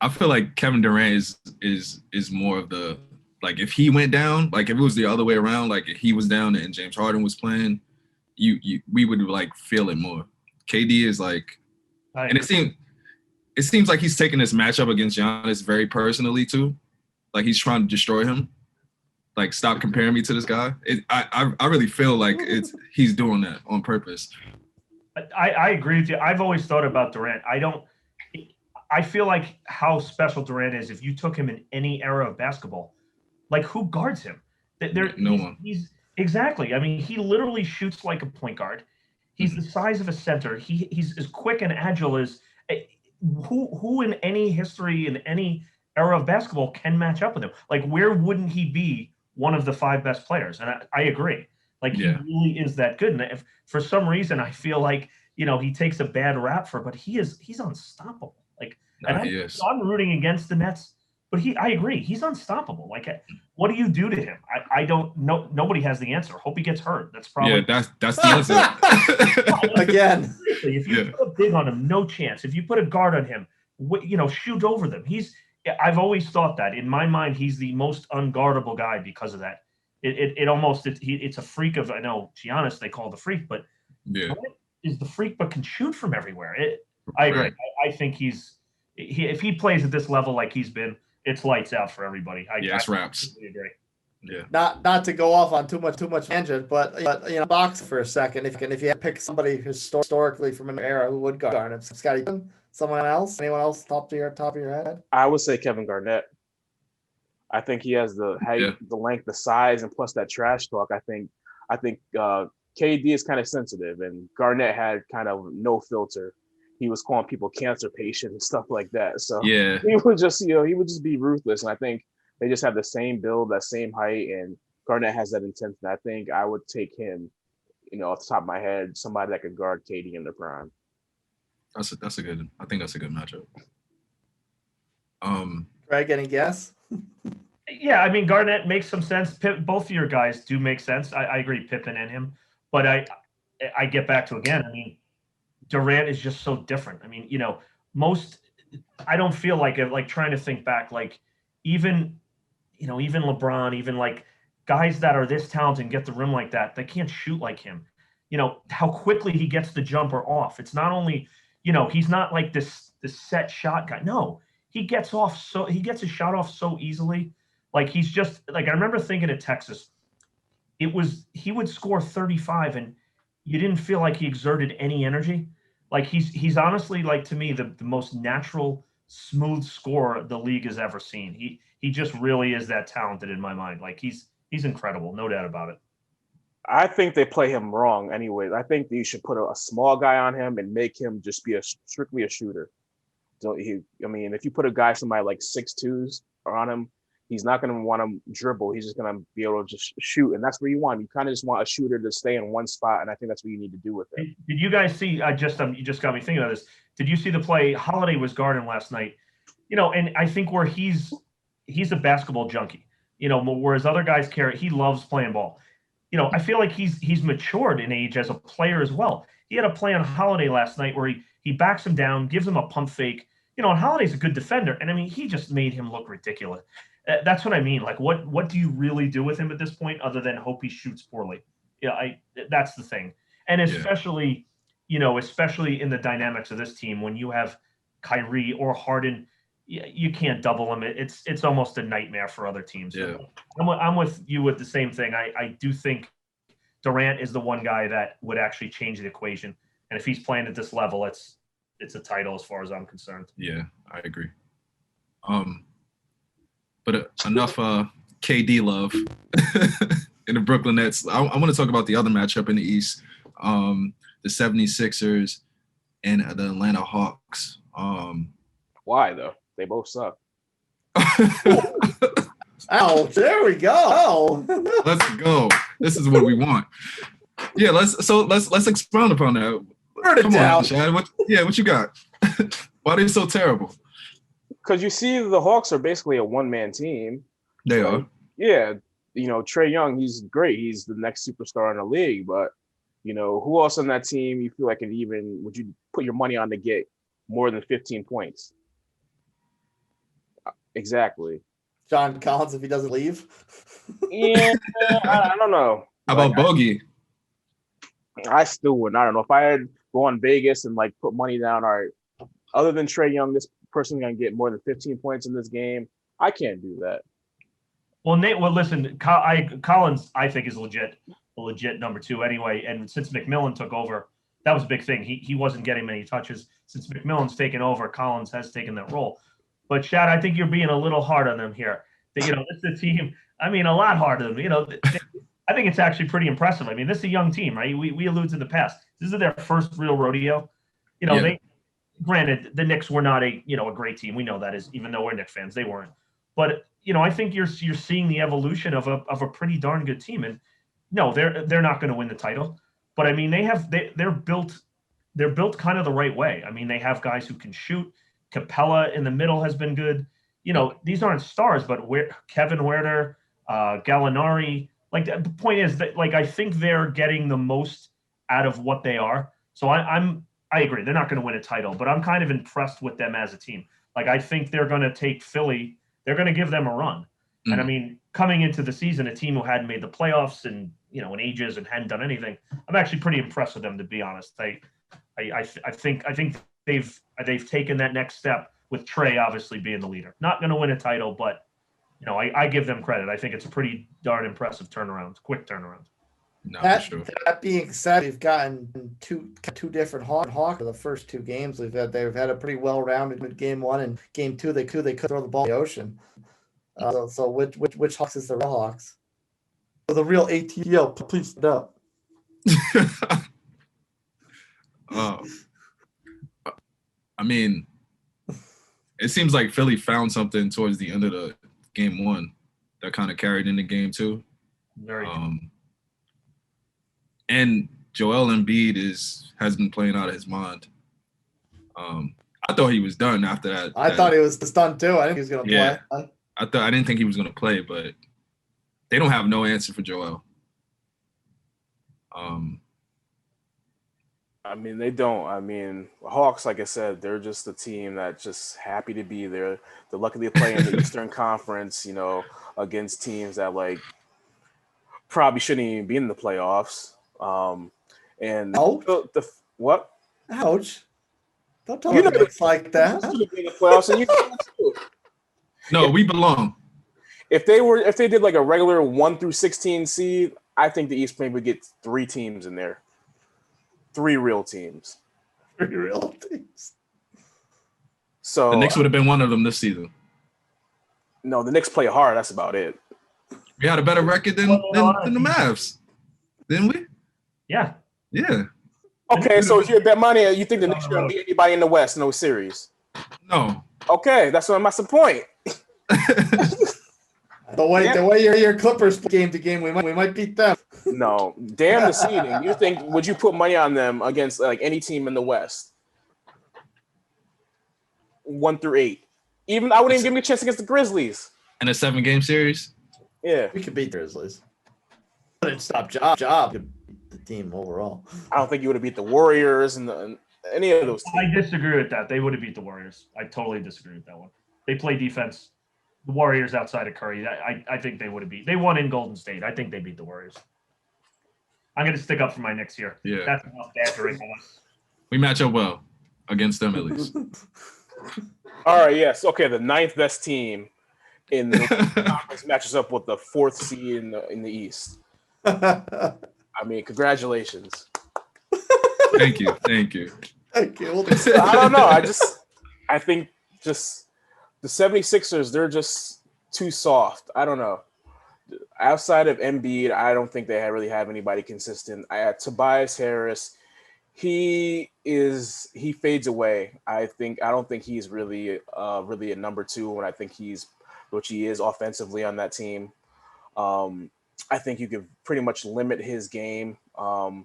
I feel like Kevin Durant is more of the, like, if he went down, like if it was the other way around, like if he was down and James Harden was playing, we would like feel it more. KD is like, and it seems like he's taking this matchup against Giannis very personally too. Like he's trying to destroy him. Like, stop comparing me to this guy. I really feel like he's doing that on purpose. I agree with you. I've always thought about Durant. I feel like how special Durant is. If you took him in any era of basketball, like who guards him? No one. He's exactly. I mean, he literally shoots like a point guard. He's the size of a center. He's as quick and agile as who in any history in any era of basketball can match up with him. Like, where wouldn't he be one of the 5 best players? And I agree. Like, he really is that good. And if for some reason I feel like he takes a bad rap for, but he's unstoppable. Like, I'm rooting against the Nets. But I agree. He's unstoppable. Like, what do you do to him? I don't know. Nobody has the answer. Hope he gets hurt. That's probably that's the answer. Again, if you put a big on him, no chance. If you put a guard on him, shoot over them. I've always thought that in my mind, he's the most unguardable guy because of that. It's a freak of. I know Giannis they call the freak, but is the freak, but can shoot from everywhere. I agree. Right. I think if he plays at this level like he's been. It's lights out for everybody. It's wraps. Agree. Yeah. Not to go off on too much tangent, but box for a second. If you had to pick somebody historically from an era who would guard him, Scottie, someone else, anyone else top of your head? I would say Kevin Garnett. I think he has the height, the length, the size, and plus that trash talk. I think KD is kind of sensitive, and Garnett had kind of no filter. He was calling people cancer patients and stuff like that. So he would just, he would just be ruthless. And I think they just have the same build, that same height, and Garnett has that intensity. I think I would take him, off the top of my head, somebody that could guard KD in the prime. I think that's a good matchup. Greg, any guess? Yeah, I mean, Garnett makes some sense. Both of your guys do make sense. I agree, Pippen and him. But I get back to, again, I mean, Durant is just so different. I mean, I don't feel like trying to think back, like even LeBron, even like guys that are this talented and get the rim like that, they can't shoot like him. How quickly he gets the jumper off. It's not only, he's not like this set shot guy. No, he gets a shot off so easily. Like, he's just like, I remember thinking at Texas, he would score 35 and you didn't feel like he exerted any energy. Like, he's honestly, like, to me, the most natural, smooth scorer the league has ever seen. He just really is that talented in my mind. Like, he's incredible, no doubt about it. I think they play him wrong anyways. I think you should put a small guy on him and make him just be strictly a shooter. So if you put somebody like 6'2s on him, he's not going to want to dribble. He's just going to be able to just shoot, and that's where you want. You kind of just want a shooter to stay in one spot, and I think that's what you need to do with him. Did you guys see? You just got me thinking about this. Did you see the play? Holiday was guarding last night. And I think where he's a basketball junkie. Whereas other guys he loves playing ball. I feel like he's matured in age as a player as well. He had a play on Holiday last night where he backs him down, gives him a pump fake. And Holiday's a good defender, and I mean he just made him look ridiculous. That's what I mean. Like, what do you really do with him at this point, other than hope he shoots poorly? That's the thing. And especially, especially in the dynamics of this team, when you have Kyrie or Harden, you can't double him. It's almost a nightmare for other teams. Yeah. I'm with you with the same thing. I do think Durant is the one guy that would actually change the equation. And if he's playing at this level, it's a title as far as I'm concerned. Yeah, I agree. But enough KD love in the Brooklyn Nets. I want to talk about the other matchup in the East, the 76ers and the Atlanta Hawks. Why, though? They both suck. Oh, there we go. Let's go. This is what we want. Yeah, let's expound upon that. Come on, Chad. What you got? Why are they so terrible? Because you see, the Hawks are basically a one-man team. They are. Yeah, Trae Young, he's great. He's the next superstar in the league. But who else on that team you feel like would you put your money on to get more than 15 points? Exactly. John Collins, if he doesn't leave. Yeah, I don't know. How about Bogey? I still wouldn't. I don't know if I had go on Vegas and put money down. All right, other than Trae Young, this person's gonna get more than 15 points in this game. I can't do that. Well, Nate. Well, listen, Collins, I think is a legit number 2 anyway. And since McMillan took over, that was a big thing. He wasn't getting many touches. Since McMillan's taken over, Collins has taken that role. But Chad, I think you're being a little hard on them here. It's the team. I mean, a lot harder than them. I think it's actually pretty impressive. I mean, this is a young team, right? We alluded to the past. This is their first real rodeo. They granted the Knicks were not a great team. We know that is, even though we're Knicks fans, they weren't. But I think you're seeing the evolution of a pretty darn good team. And no, they're not going to win the title. But I mean, they're built kind of the right way. I mean, they have guys who can shoot. Capella in the middle has been good. These aren't stars, but Kevin Huerter, Gallinari. The point is that I think they're getting the most out of what they are. So I agree they're not going to win a title, but I'm kind of impressed with them as a team. I think they're going to take Philly. They're going to give them a run. Mm-hmm. And I mean, coming into the season, a team who hadn't made the playoffs in ages and hadn't done anything, I'm actually pretty impressed with them, to be honest. I think they've taken that next step with Trae obviously being the leader. Not going to win a title, but I give them credit. I think it's a pretty darn impressive turnaround, quick turnaround. No, for sure. That being said, we've gotten two different Hawks for the first 2 games. They've had a pretty well-rounded game 1 and game 2. They could throw the ball in the ocean. So which Hawks is the real Hawks? The real ATL, please stand up. I mean, it seems like Philly found something towards the end of the game 1 that kind of carried into game 2. Very good. And Joel Embiid has been playing out of his mind. I thought he was done after that. I thought he was done too. I think he was going to play. I didn't think he was going to play, but they don't have no answer for Joel. I mean, they don't. I mean, Hawks, like I said, they're just a team that's just happy to be there. They're lucky to play in the Eastern Conference, against teams that probably shouldn't even be in the playoffs. And what? Ouch! Don't tell me it's like that. In the playoffs, and no, we belong. If they did a regular 1 through 16 seed, I think the East maybe would get 3 teams in there. 3 real teams. 3 real teams. So the Knicks would have been one of them this season. No, the Knicks play hard. That's about it. We had a better record than the Mavs. Didn't we? Yeah. Yeah. Okay, so if you bet money, you think the Knicks are On the going to beat anybody in the West in those series? No. Okay, that's the point. The way your Clippers game to game, we might beat them. No, damn the seeding. Would you put money on them against like any team in the West? 1 through 8. Even I wouldn't even give me a chance against the Grizzlies. In a 7-game series? Yeah. We could beat the Grizzlies. But stop job could beat the team overall. I don't think you would have beat the Warriors and any of those teams. I disagree with that. They would have beat the Warriors. I totally disagree with that one. They play defense. The Warriors outside of Curry, I think they would have beat. They won in Golden State. I think they beat the Warriors. I'm going to stick up for my Knicks here. Yeah. That's enough bantering. We match up well against them at least. All right, yes. Okay, the 9th best team in the conference matches up with the 4th seed in the East. I mean, congratulations. Thank you. I don't know. I think the 76ers, they're just too soft. I don't know. Outside of Embiid, I don't think they really have anybody consistent. Tobias Harris, he fades away. I don't think he's really a number 2 when I think which he is offensively on that team. I think you could pretty much limit his game. I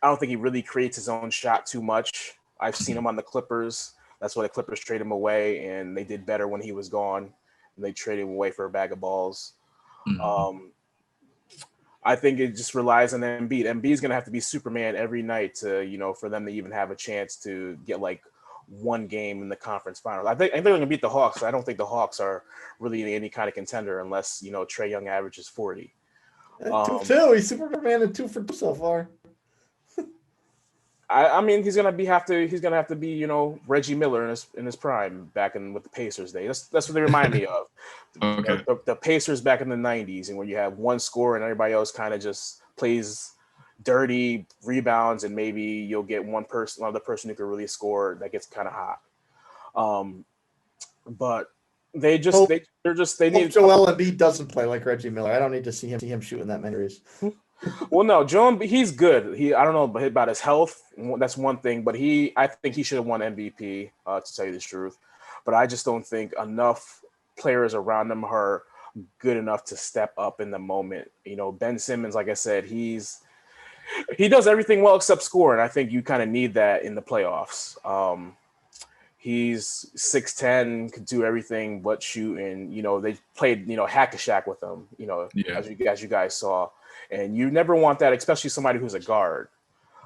don't think he really creates his own shot too much. I've seen him on the Clippers. That's why the Clippers traded him away, and they did better when he was gone. And they traded him away for a bag of balls. Mm-hmm. I think it just relies on Embiid. Embiid's going to have to be Superman every night to, for them to even have a chance to get like one game in the conference final. I think they're going to beat the Hawks. I don't think the Hawks are really any kind of contender unless, Trae Young averages 40. 2-2. He's Superman and 2 for 2 so far. I mean, he's gonna have to be Reggie Miller in his prime back with the Pacers day. That's what they remind me of. Okay. The Pacers back in the 90s, and where you have one scorer and everybody else kind of just plays dirty, rebounds, and maybe you'll get one other person who can really score that gets kind of hot. But they need Joel Embiid doesn't play like Reggie Miller. I don't need to see him shooting that many threes. Well, no, Joel, he's good. I don't know about his health. That's one thing, but I think he should have won MVP, to tell you the truth. But I just don't think enough players around him are good enough to step up in the moment. Ben Simmons, like I said, he does everything well except score, and I think you kind of need that in the playoffs. He's 6'10", could do everything but shoot, and they played hack-a-shack with him. As you guys saw. And you never want that, especially somebody who's a guard.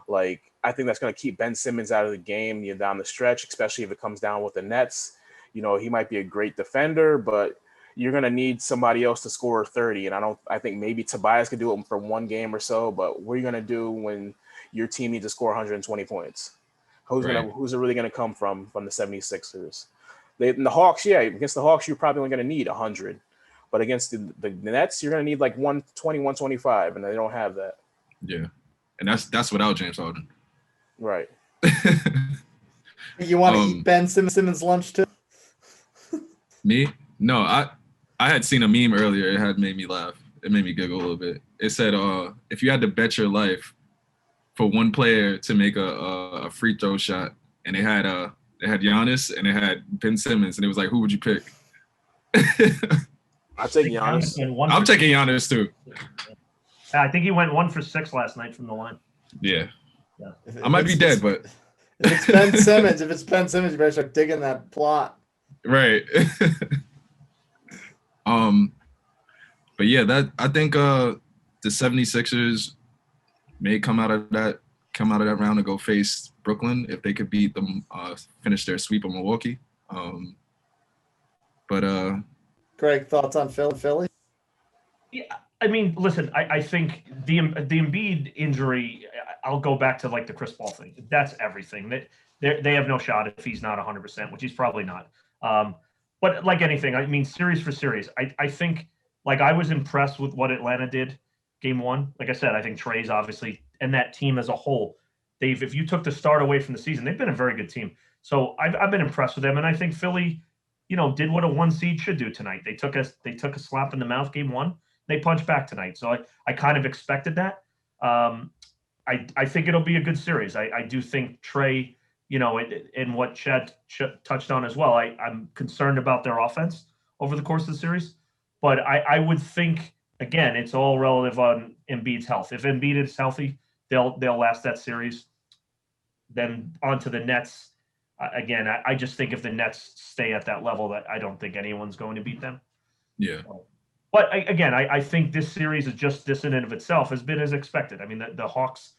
Like, I think that's going to keep Ben Simmons out of the game down the stretch, especially if it comes down with the Nets. He might be a great defender, but you're going to need somebody else to score 30. And I think maybe Tobias could do it for one game or so, but what are you going to do when your team needs to score 120 points? Who's it really going to come from the 76ers? In the Hawks, against the Hawks, you're probably only going to need 100. But against the Nets, you're going to need like 120, 125, and they don't have that. Yeah, and that's without James Harden. Right. You want to eat Ben Simmons' lunch too? Me? No, I had seen a meme earlier. It had made me laugh. It made me giggle a little bit. It said, if you had to bet your life for one player to make a free throw shot, and they had Giannis and they had Ben Simmons, and it was like, who would you pick? I'll take Giannis. I'm taking Giannis too. I think he went 1 for 6 last night from the line. Yeah. I might be dead, but if it's Ben Simmons, you better start digging that plot. Right. But yeah, I think the 76ers may come out of that round and go face Brooklyn if they could beat them, finish their sweep of Milwaukee. Greg, thoughts on Philly? Yeah, I mean, listen, I think the Embiid injury, I'll go back to like the Chris Paul thing. That's everything. They have no shot if he's not 100%, which he's probably not. But like anything, I mean, series for series, I think like I was impressed with what Atlanta did game 1. Like I said, I think Trae's obviously, and that team as a whole, if you took the start away from the season, they've been a very good team. So I've been impressed with them, and I think Philly, did what a 1 seed should do tonight. They took a slap in the mouth game 1, they punch back tonight. So I kind of expected that. I think it'll be a good series. I do think Trey, and what Chad touched on as well, I'm concerned about their offense over the course of the series. But I would think, again, it's all relative on Embiid's health. If Embiid is healthy, they'll last that series. Then on to the Nets. Again, I just think if the Nets stay at that level, that I don't think anyone's going to beat them. Yeah. But I think this series is just this in and of itself has been as expected. I mean, the Hawks,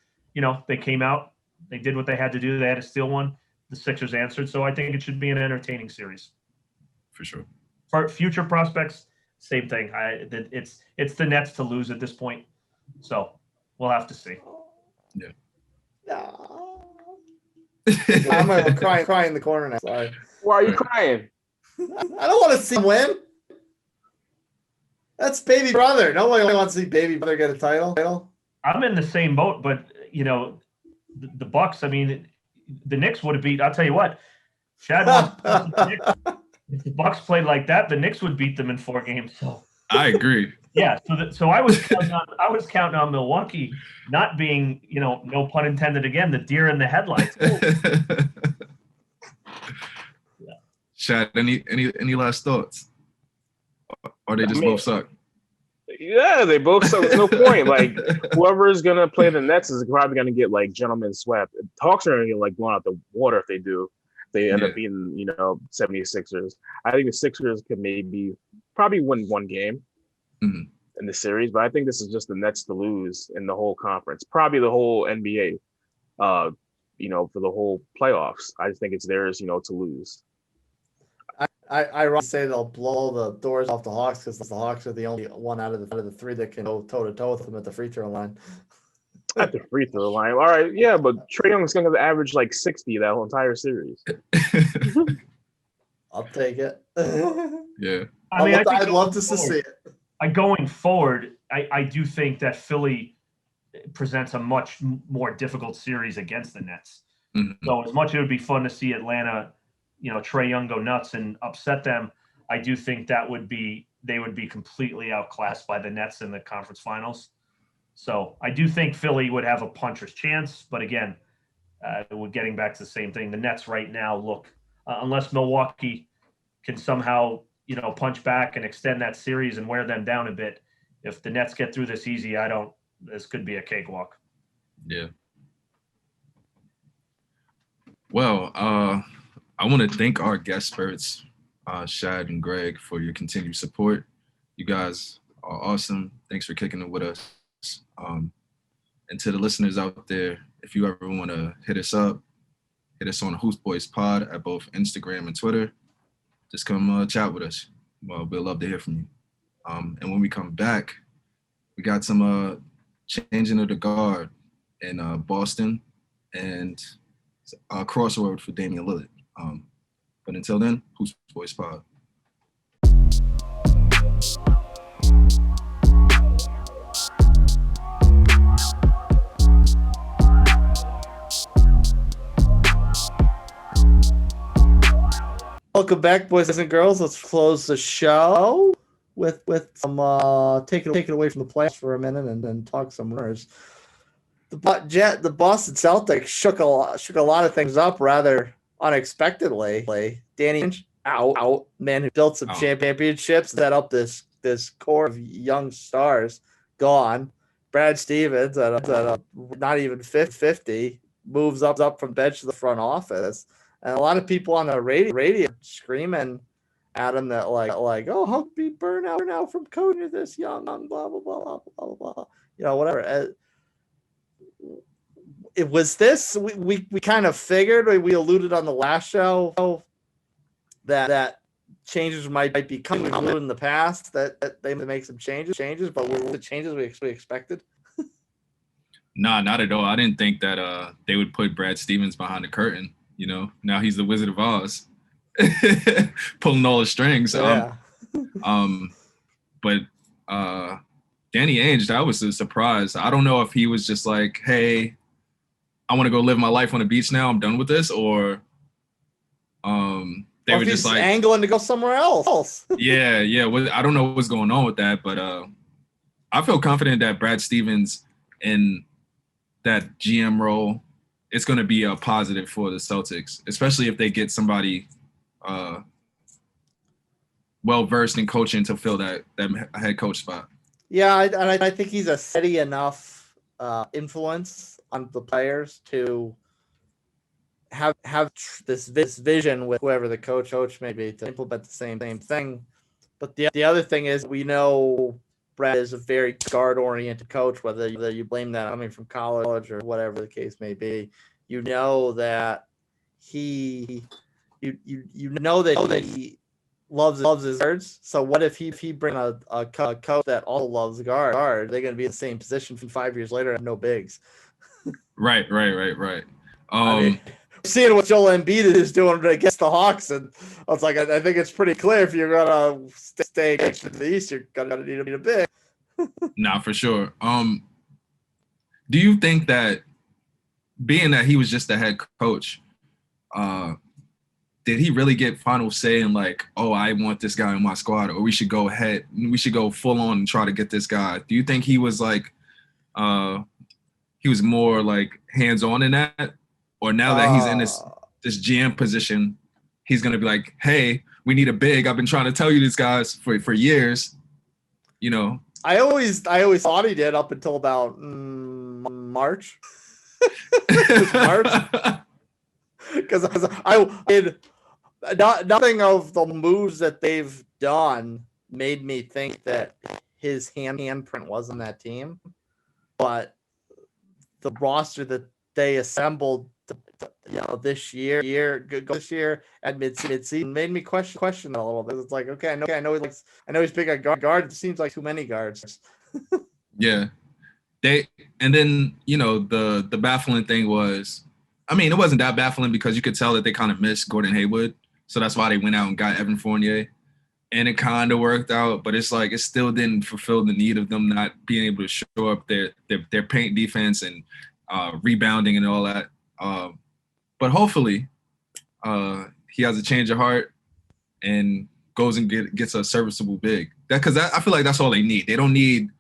they came out, they did what they had to do. They had to steal one. The Sixers answered. So I think it should be an entertaining series. For sure. For future prospects, same thing. It's the Nets to lose at this point. So we'll have to see. Yeah. No. I'm gonna cry in the corner now. Sorry. Why are you crying? I don't want to see him win. That's baby brother. Nobody wants to see baby brother get a title. I'm in the same boat, but the Bucks. I mean, the Knicks would have beat. I'll tell you what, Chad wants the Knicks. If the Bucks played like that, the Knicks would beat them in 4 games. So I agree. Yeah. So I was counting on Milwaukee not being, no pun intended again, the deer in the headlights. Yeah. Chad, any last thoughts? Or they just both suck? Yeah, they both suck. There's no point. Like, whoever is gonna play the Nets is probably gonna get like gentlemen swept. Hawks are gonna get like blown out the water if they do. They end up beating 76ers. I think the Sixers could probably win 1 game in the series, but I think this is just the Nets to lose in the whole conference, probably the whole NBA. For the whole playoffs, I just think it's theirs, to lose. I say they'll blow the doors off the Hawks because the Hawks are the only one out of the 3 that can go toe to toe with them at the free throw line. At the free throw line, all right, yeah, but Trae Young's going to average like 60 that whole entire series. I'll take it. Yeah, I'd love to see it. Going forward, I do think that Philly presents a much more difficult series against the Nets. Mm-hmm. So as much as it would be fun to see Atlanta, Trae Young go nuts and upset them, I do think they would be completely outclassed by the Nets in the conference finals. So I do think Philly would have a puncher's chance, but again, we're getting back to the same thing. The Nets right now look, unless Milwaukee can somehow, punch back and extend that series and wear them down a bit. If the Nets get through this easy, this could be a cakewalk. Yeah. Well, I want to thank our guest spirits, Shad and Greg, for your continued support. You guys are awesome. Thanks for kicking it with us. And to the listeners out there, if you ever want to hit us up, hit us on Hoops Boys Pod at both Instagram and Twitter. Just come chat with us. Well, we'd love to hear from you. And when we come back, we got some changing of the guard in Boston and a crossword for Dame Lillard. But until then, Hoops Boys Pod. Welcome back, boys and girls. Let's close the show with some take it away from the playoffs for a minute and then talk some rumors. The Boston Celtics shook a lot of things up rather unexpectedly. Danny Ainge out, man who built some championships, set up this core of young stars, gone. Brad Stevens at not even 50 moves up from bench to the front office. And a lot of people on the radio screaming at him that like, oh, how be burnout now from coaching this young, blah blah blah blah blah blah. Whatever. It was this. We kind of figured. We alluded on the last show that changes might be coming in the past. That they make some changes, but were the changes we expected? Nah, not at all. I didn't think that they would put Brad Stevens behind the curtain. Now he's the Wizard of Oz, pulling all the strings. Yeah. But Danny Ainge, that was a surprise. I don't know if he was just like, hey, I want to go live my life on the beach now. I'm done with this. Or they were just like angling to go somewhere else. Yeah. I don't know what's going on with that, but I feel confident that Brad Stevens in that GM role, it's going to be a positive for the Celtics, especially if they get somebody well-versed in coaching to fill that head coach spot. Yeah, I think he's a steady enough influence on the players to have this vision with whoever the coach may be to implement the same thing. But the other thing is, we know Brad is a very guard-oriented coach, whether you blame that coming from college or whatever the case may be. You know that he loves his guards. So what if he bring a coach that also loves guard? They're going to be in the same position 5 years later and have no bigs. Right. I mean, seeing what Joel Embiid is doing against the Hawks, and I was like, I think it's pretty clear if you're gonna stay to the East, you're gonna need a big. Nah, for sure. Do you think that, being that he was just the head coach, did he really get final say in like, oh, I want this guy in my squad, or we should go full on and try to get this guy? Do you think he was like, he was more like hands on in that? Or now that he's in this GM position, he's gonna be like, "Hey, we need a big. I've been trying to tell you this, guys, for years." You know. I always thought he did up until about March. Because I did nothing of the moves that they've done made me think that his handprint was on that team, but the roster that they assembled, this year at mid-season made me question that a little bit. It's like, okay, I know he's big at guard. It seems like too many guards. Yeah, and then the baffling thing was, I mean, it wasn't that baffling because you could tell that they kind of missed Gordon Hayward, so that's why they went out and got Evan Fournier, and it kind of worked out. But it's like it still didn't fulfill the need of them not being able to show up their paint defense and rebounding and all that. But hopefully he has a change of heart and goes and gets a serviceable big. Because I feel like that's all they need. They don't need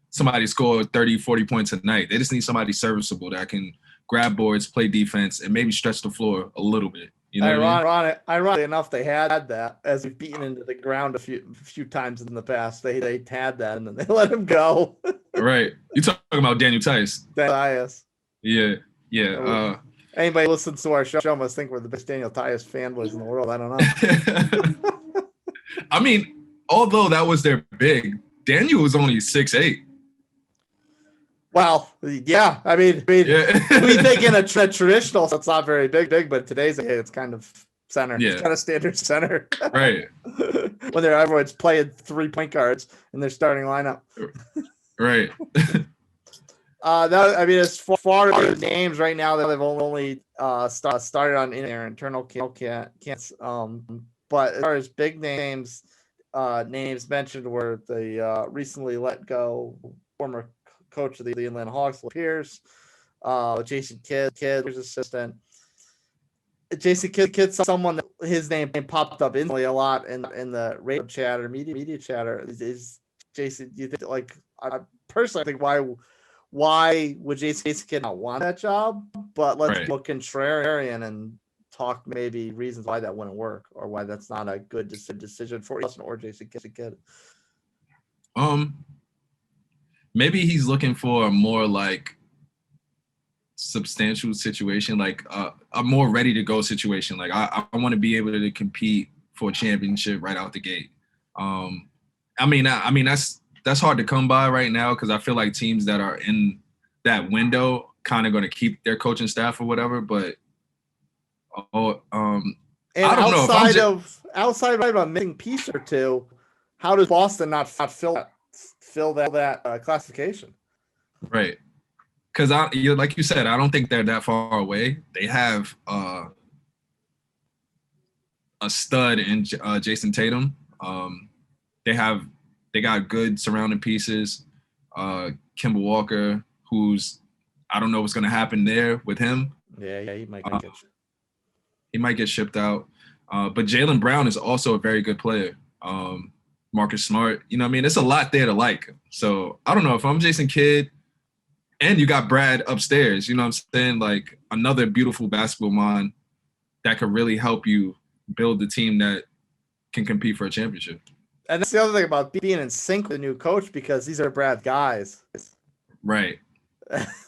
somebody to score 30, 40 points a night. They just need somebody serviceable that can grab boards, play defense, and maybe stretch the floor a little bit. You know Ironically enough, they had that, as we've beaten into the ground a few times in the past. They had that, and then they let him go. Right. You're talking about Daniel Tice. Tice. Yeah. Anybody listens to our show must think we're the best Daniel Tice fanboys in the world. I don't know. I mean, although that was their big, Daniel was only 6'8". Well, yeah. I mean, we think in a traditional, so it's not very big, but today's it's kind of center. Yeah. It's kind of standard center. Right. When everyone's playing 3-point guards in their starting lineup. Right. As far as names right now, they've only started on their internal camps. But as far as big names mentioned were the recently let go former coach of the Atlanta Hawks, Pierce, Jason Kidd, his assistant. Jason Kidd, someone that his name popped up instantly a lot in the radio chatter, media chatter. Is Jason? You think, like, I personally think why would Jason Kidd not want that job? But let's look contrarian and talk maybe reasons why that wouldn't work, or why that's not a good decision for Justin or Jason Kidd. Maybe he's looking for a more like substantial situation, like a more ready to go situation. Like I want to be able to compete for a championship right out the gate. I mean that's hard to come by right now, because I feel like teams that are in that window kind of going to keep their coaching staff or whatever. But I don't know. Outside of a missing piece or two, how does Boston not fill that classification? Right. Because like you said, I don't think they're that far away. They have a stud in Jason Tatum. They got good surrounding pieces. Kemba Walker, who's, I don't know what's going to happen there with him. Yeah, he might get shipped out. But Jaylen Brown is also a very good player. Marcus Smart. You know what I mean? It's a lot there to like. So I don't know if I'm Jason Kidd and you got Brad upstairs, you know what I'm saying? Like another beautiful basketball mind that could really help you build the team that can compete for a championship. And that's the other thing about being in sync with the new coach, because these are Brad's guys. Right.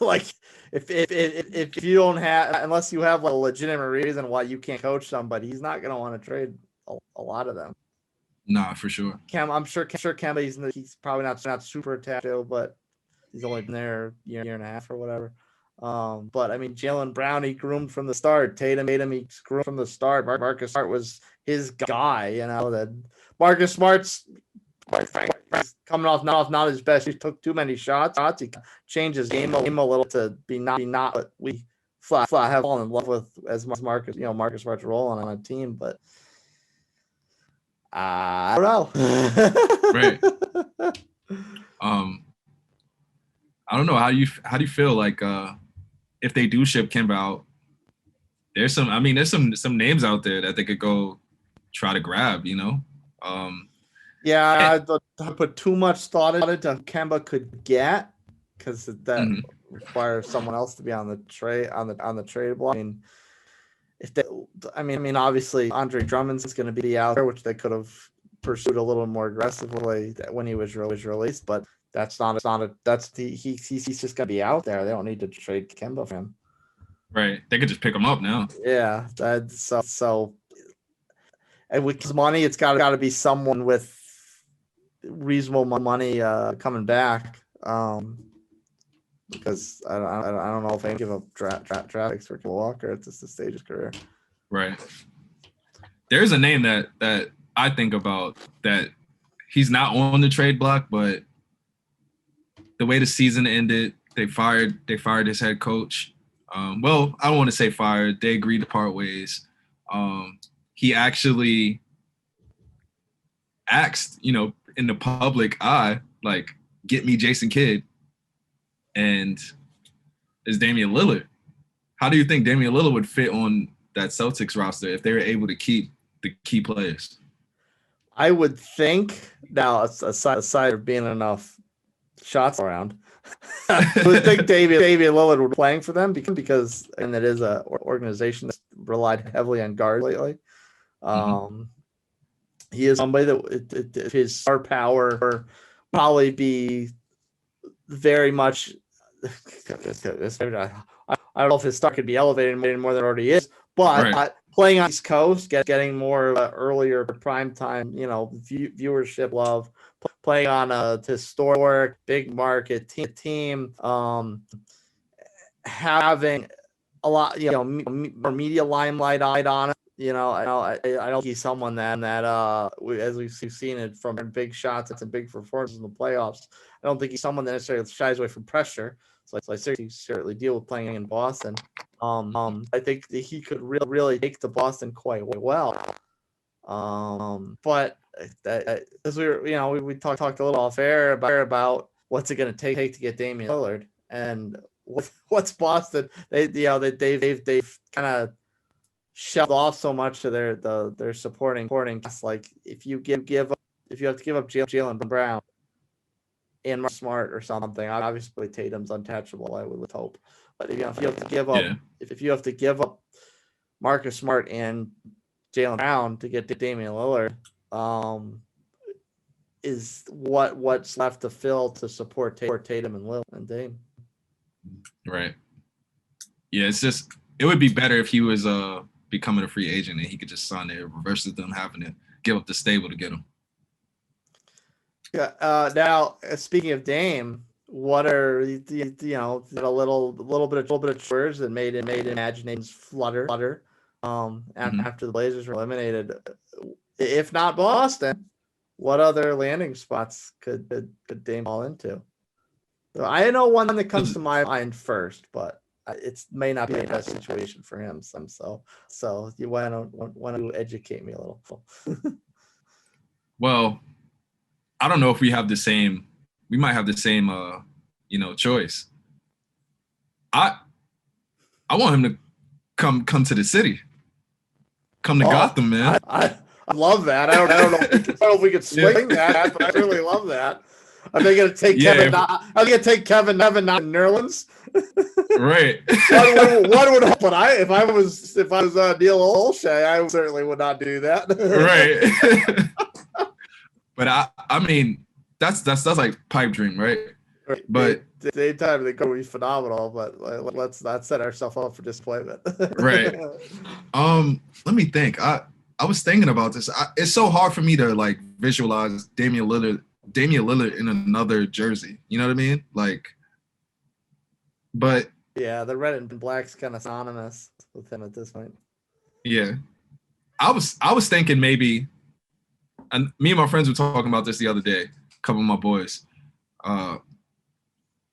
Like if you don't have, unless you have like a legitimate reason why you can't coach somebody, he's not going to want to trade a lot of them. Nah, for sure. I'm sure Kemba, he's probably not super attached to, but he's only been there a year and a half or whatever. But I mean, Jaylen Brown, he groomed from the start. Tatum, he groomed from the start. Marcus Smart was his guy, you know. That Marcus Smart's, quite frankly, coming off not his best. He took too many shots. He changed his game a little to be not what we flat have fallen in love with as Marcus. You know, Marcus Smart's role on a team, but I don't know. Right. I don't know how do you feel like if they do ship Kemba out, there's some names out there that they could go try to grab, you know. Yeah, I put too much thought into Kemba could get, because that requires someone else to be on the trade block. I mean, obviously Andre Drummond's going to be out there, which they could have pursued a little more aggressively when he was released, but he's just going to be out there. They don't need to trade Kemba for him. Right, they could just pick him up now. Yeah, that's so. And with his money, it's got to be someone with reasonable money coming back. Because I don't know if I can give up draft picks for Kemba Walker at this stage of his career. Right. There's a name that I think about that he's not on the trade block, but the way the season ended, they fired his head coach. Well, I don't want to say fired. They agreed to part ways. He actually asked, you know, in the public eye, like, get me Jason Kidd. And it's Damian Lillard. How do you think Damian Lillard would fit on that Celtics roster if they were able to keep the key players? I would think, now aside of being enough shots around, I would think Damian Lillard would be playing for them because and it is a organization that's relied heavily on guards lately. He is somebody that his star power probably be very much. I don't know if his star could be elevated more than it already is, but right. Playing on East Coast, getting more earlier prime time, you know, viewership love, playing on a historic big market team, having a lot, you know, more media limelight on it. You know, I don't think he's someone that as we've seen it from big shots and big performances in the playoffs. I don't think he's someone that necessarily shies away from pressure. So I certainly deal with playing in Boston. I think that he could really take to Boston quite well. But as we were, you know, we talked a little off air about what's it going to take to get Damian Lillard, and what's Boston? They've kind of shoved off so much to their supporting. Like if you have to give up Jaylen Brown and Marcus Smart or something, obviously Tatum's untouchable, I would hope. But if you have to give up, if you have to give up Marcus Smart and Jaylen Brown to get to Damian Lillard, is what's left to fill to support Tatum and Lillard and Dame. Right. Yeah, it would be better if he was becoming a free agent and he could just sign there versus them having to give up the stable to get him. Yeah. Now, speaking of Dame, what are a little bit of words that made imaginations flutter after the Blazers were eliminated? If not Boston, what other landing spots could Dame fall into? So I know one that comes to my mind first, but it may not be the best situation for him. So you want to educate me a little. Well, I don't know if we have the same. We might have the same, choice. I want him to come to the city, come to Gotham, man. love that. I don't know if we could swing that, but I really love that. Are they going to take Kevin? Are they going to take Kevin not in New Orleans? Right. One would hope, but if I was Neil Olshey, I certainly would not do that. Right. But I mean, that's like pipe dream, right? But at the same time, they could be phenomenal. But let's not set ourselves up for disappointment. Right. Let me think. I was thinking about this. It's so hard for me to like visualize Damian Lillard in another jersey. You know what I mean? Like, but yeah, the red and black's kind of synonymous with him at this point. Yeah, I was thinking maybe, and me and my friends were talking about this the other day. A couple of my boys.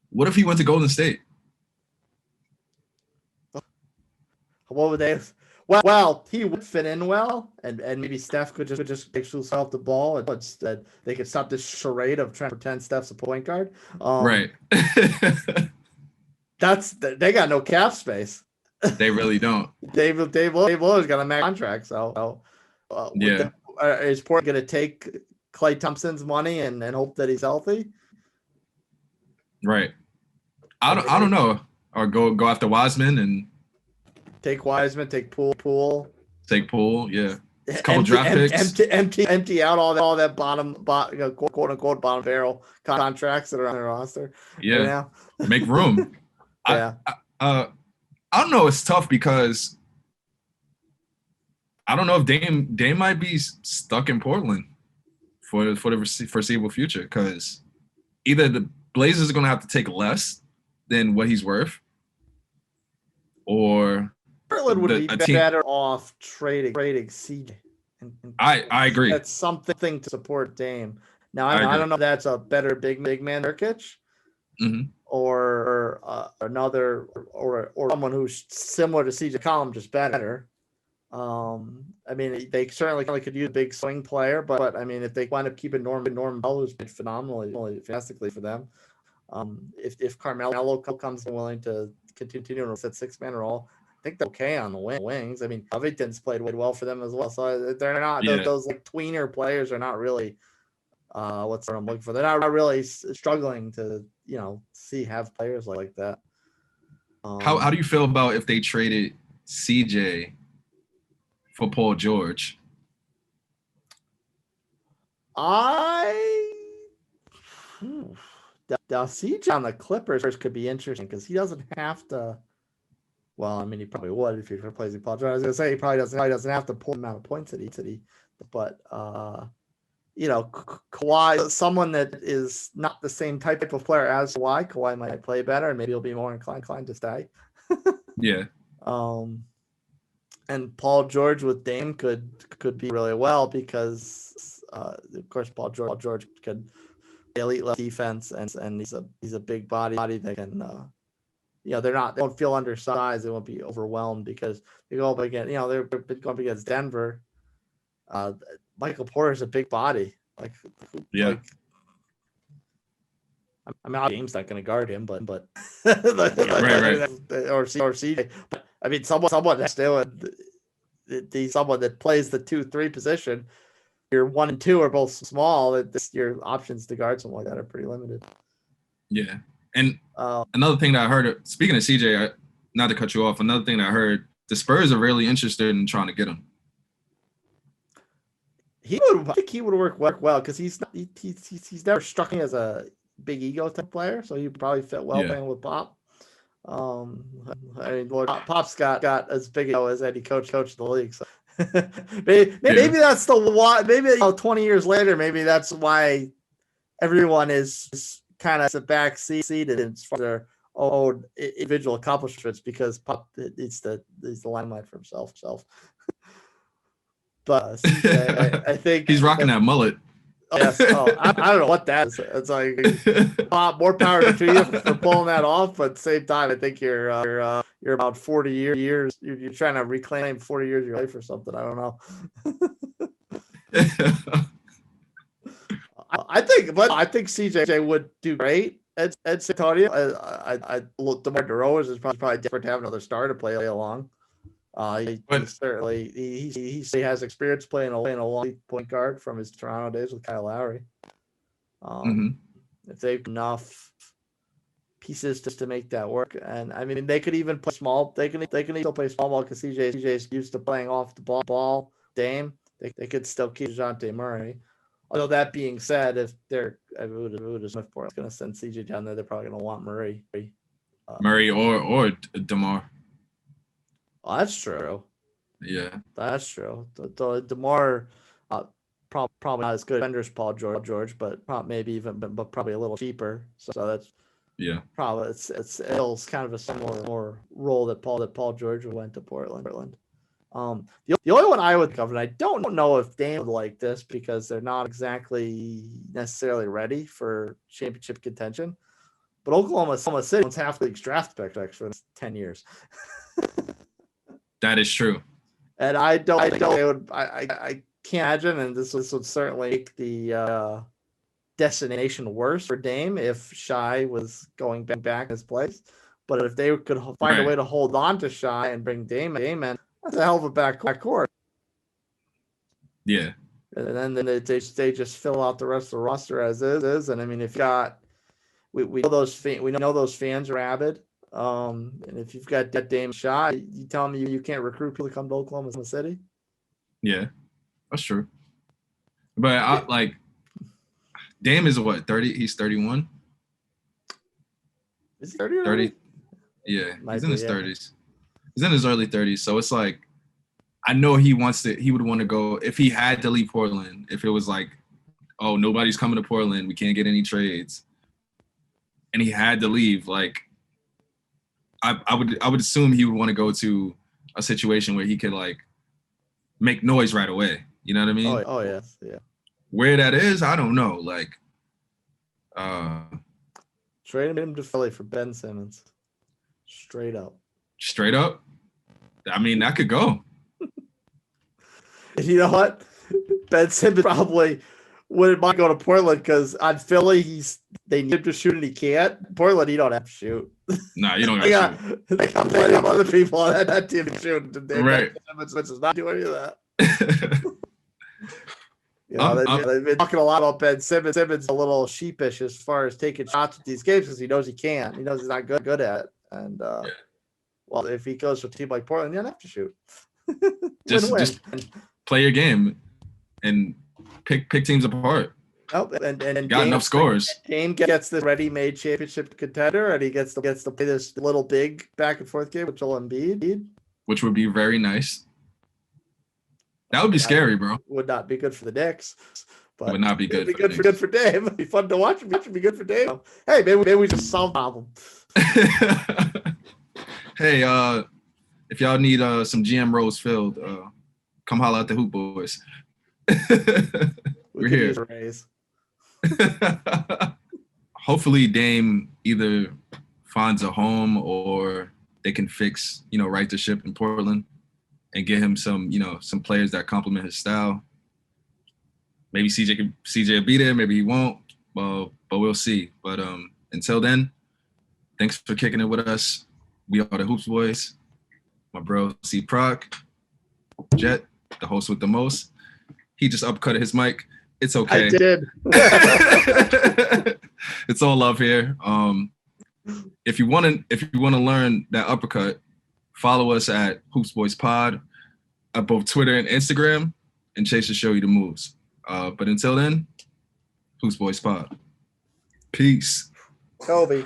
What if he went to Golden State? What would they? Well, he would fit in well, and maybe Steph could just make himself the ball, and instead they could stop this charade of trying to pretend Steph's a point guard. Right. They got no cap space. They really don't. Dave Lillard's got a max contract, so yeah. Is Portland going to take Klay Thompson's money and hope that he's healthy? Right. I don't know. Or go after Wiseman and take Wiseman, take Poole. Take Poole, yeah. A couple draft picks. Empty out all that bottom quote unquote bottom barrel contracts that are on their roster. Yeah. Right, make room. Yeah. I don't know. It's tough because I don't know if Dame might be stuck in Portland for the foreseeable future, because either the Blazers are going to have to take less than what he's worth, or Portland would be better off trading CJ. I agree. That's something to support Dame. Now I don't know if that's a better big man Nurkic, or another or someone who's similar to CJ McCollum, just better. I mean, they certainly could use a big swing player, but I mean, if they wind up keeping Norman Bell, who's been fantastically for them, if Carmelo comes willing to continue in that 6-man role, I think they're okay on the wings. I mean, Covington's played well for them as well, so they're not those like tweener players are not really what's what I'm looking for. They're not really struggling to have players like that. How do you feel about if they traded CJ for Paul George? CJ on the Clippers could be interesting because he doesn't have to. Well, I mean, he probably would if he's replacing Paul George. I was gonna say he probably doesn't have to pull the amount of points that he, but Kawhi, someone that is not the same type of player as Kawhi might play better, and maybe he'll be more inclined to stay. Yeah. And Paul George with Dame could be really well because, of course, Paul George could elite level defense, and he's a big body that can, they won't feel undersized. They won't be overwhelmed because they go up against, they're going up against Denver. Michael Porter's a big body. I mean, Dame's not going to guard him, but right. or CJ. But I mean, someone that's someone that plays the 2-3 position. Your 1 and 2 are both small. Your options to guard someone like that are pretty limited. Yeah, and another thing that I heard, speaking of CJ, not to cut you off, another thing that I heard, the Spurs are really interested in trying to get him. I think he would work well because he's never struck me as a big ego type player, so he would probably fit well playing with Pop. I mean, Pop's got as big ego as any coach in the league. So maybe that's the why. Maybe 20 years later, maybe that's why everyone is kind of backseated as far as their own individual accomplishments, because Pop needs the limelight for himself. But CJ, I think he's rocking that mullet. Yes. I don't know what that is. It's like more power to you for pulling that off. But at the same time, I think you're about 40 years. You're trying to reclaim 40 years of your life or something. I don't know. I think CJ would do great at San Antonio. DeMar DeRozan is probably different to have another star to play along. He certainly he has experience playing a long point guard from his Toronto days with Kyle Lowry. If they've enough pieces just to make that work, and I mean they could even play small. They can still play small ball because CJ's used to playing off the ball. Dame, they could still keep DeJounte Murray. Although that being said, if they're Smithport's going to send CJ down there, they're probably going to want Murray. Murray or DeMar. Well, that's true. Yeah, that's true. DeMar probably not as good as Paul George, but probably a little cheaper. So that's probably it's kind of a similar role that Paul George went to Portland. The only one I would cover, and I don't know if Dame would like this because they're not exactly necessarily ready for championship contention, but Oklahoma City owns half the league's draft pick for the next 10 years. That is true. And I can't imagine, and this would certainly make the destination worse for Dame if Shai was going back in his place. But if they could find a way to hold on to Shai and bring Dame in, that's a hell of a backcourt. Yeah. And then they just fill out the rest of the roster as is. And I mean, if you got, we know those fans are rabid. And if you've got that Dame Shai, you tell me you can't recruit people to come to Oklahoma City? Yeah, that's true. But Dame is what, 30? He's 31? Is he 30? 30? Yeah, he's in his 30s. He's in his early 30s. So it's like, I know he would want to go, if he had to leave Portland, if it was like, oh, nobody's coming to Portland, we can't get any trades, and he had to leave, like, I would assume he would want to go to a situation where he could like make noise right away. You know what I mean? Oh yes, yeah. Where that is, I don't know. Like, trade him to Philly for Ben Simmons. Straight up. I mean, that could go. You know what? Ben Simmons probably wouldn't mind going to Portland because on Philly, they need him to shoot and he can't. Portland, he don't have to shoot. Nah, you don't have to shoot. They got plenty of other people on that team to shoot. Right. Ben Simmons is not doing any of that. They've been talking a lot about Ben Simmons. Simmons a little sheepish as far as taking shots at these games because he knows he can't. He knows he's not good at it. And well, if he goes to a team like Portland, you don't have to shoot. just play your game and pick teams apart. Oh, and got enough scores. Dame gets this ready-made championship contender, and he gets to play this little big back and forth game with Joel Embiid, which would be very nice. That would be scary, bro. Would not be good for the Knicks. But would not be good. It'd be good for Dame. It'd be fun to watch. It'd be good for Dame. Hey, maybe we just solved the problem. Hey, if y'all need some GM roles filled, come holler at the Hoop Boys. We're here. Hopefully Dame either finds a home or they can fix, right the ship in Portland and get him some players that complement his style. Maybe CJ will be there, maybe he won't, but we'll see. But until then, thanks for kicking it with us. We are the Hoops Boys. My bro CProc, Jet, the host with the most. He just upcutted his mic. It's okay. I did. It's all love here. If you want to learn that uppercut, follow us at Hoops Boys Pod at both Twitter and Instagram, and Chase will show you the moves. But until then, Hoops Boys Pod. Peace. Kobe.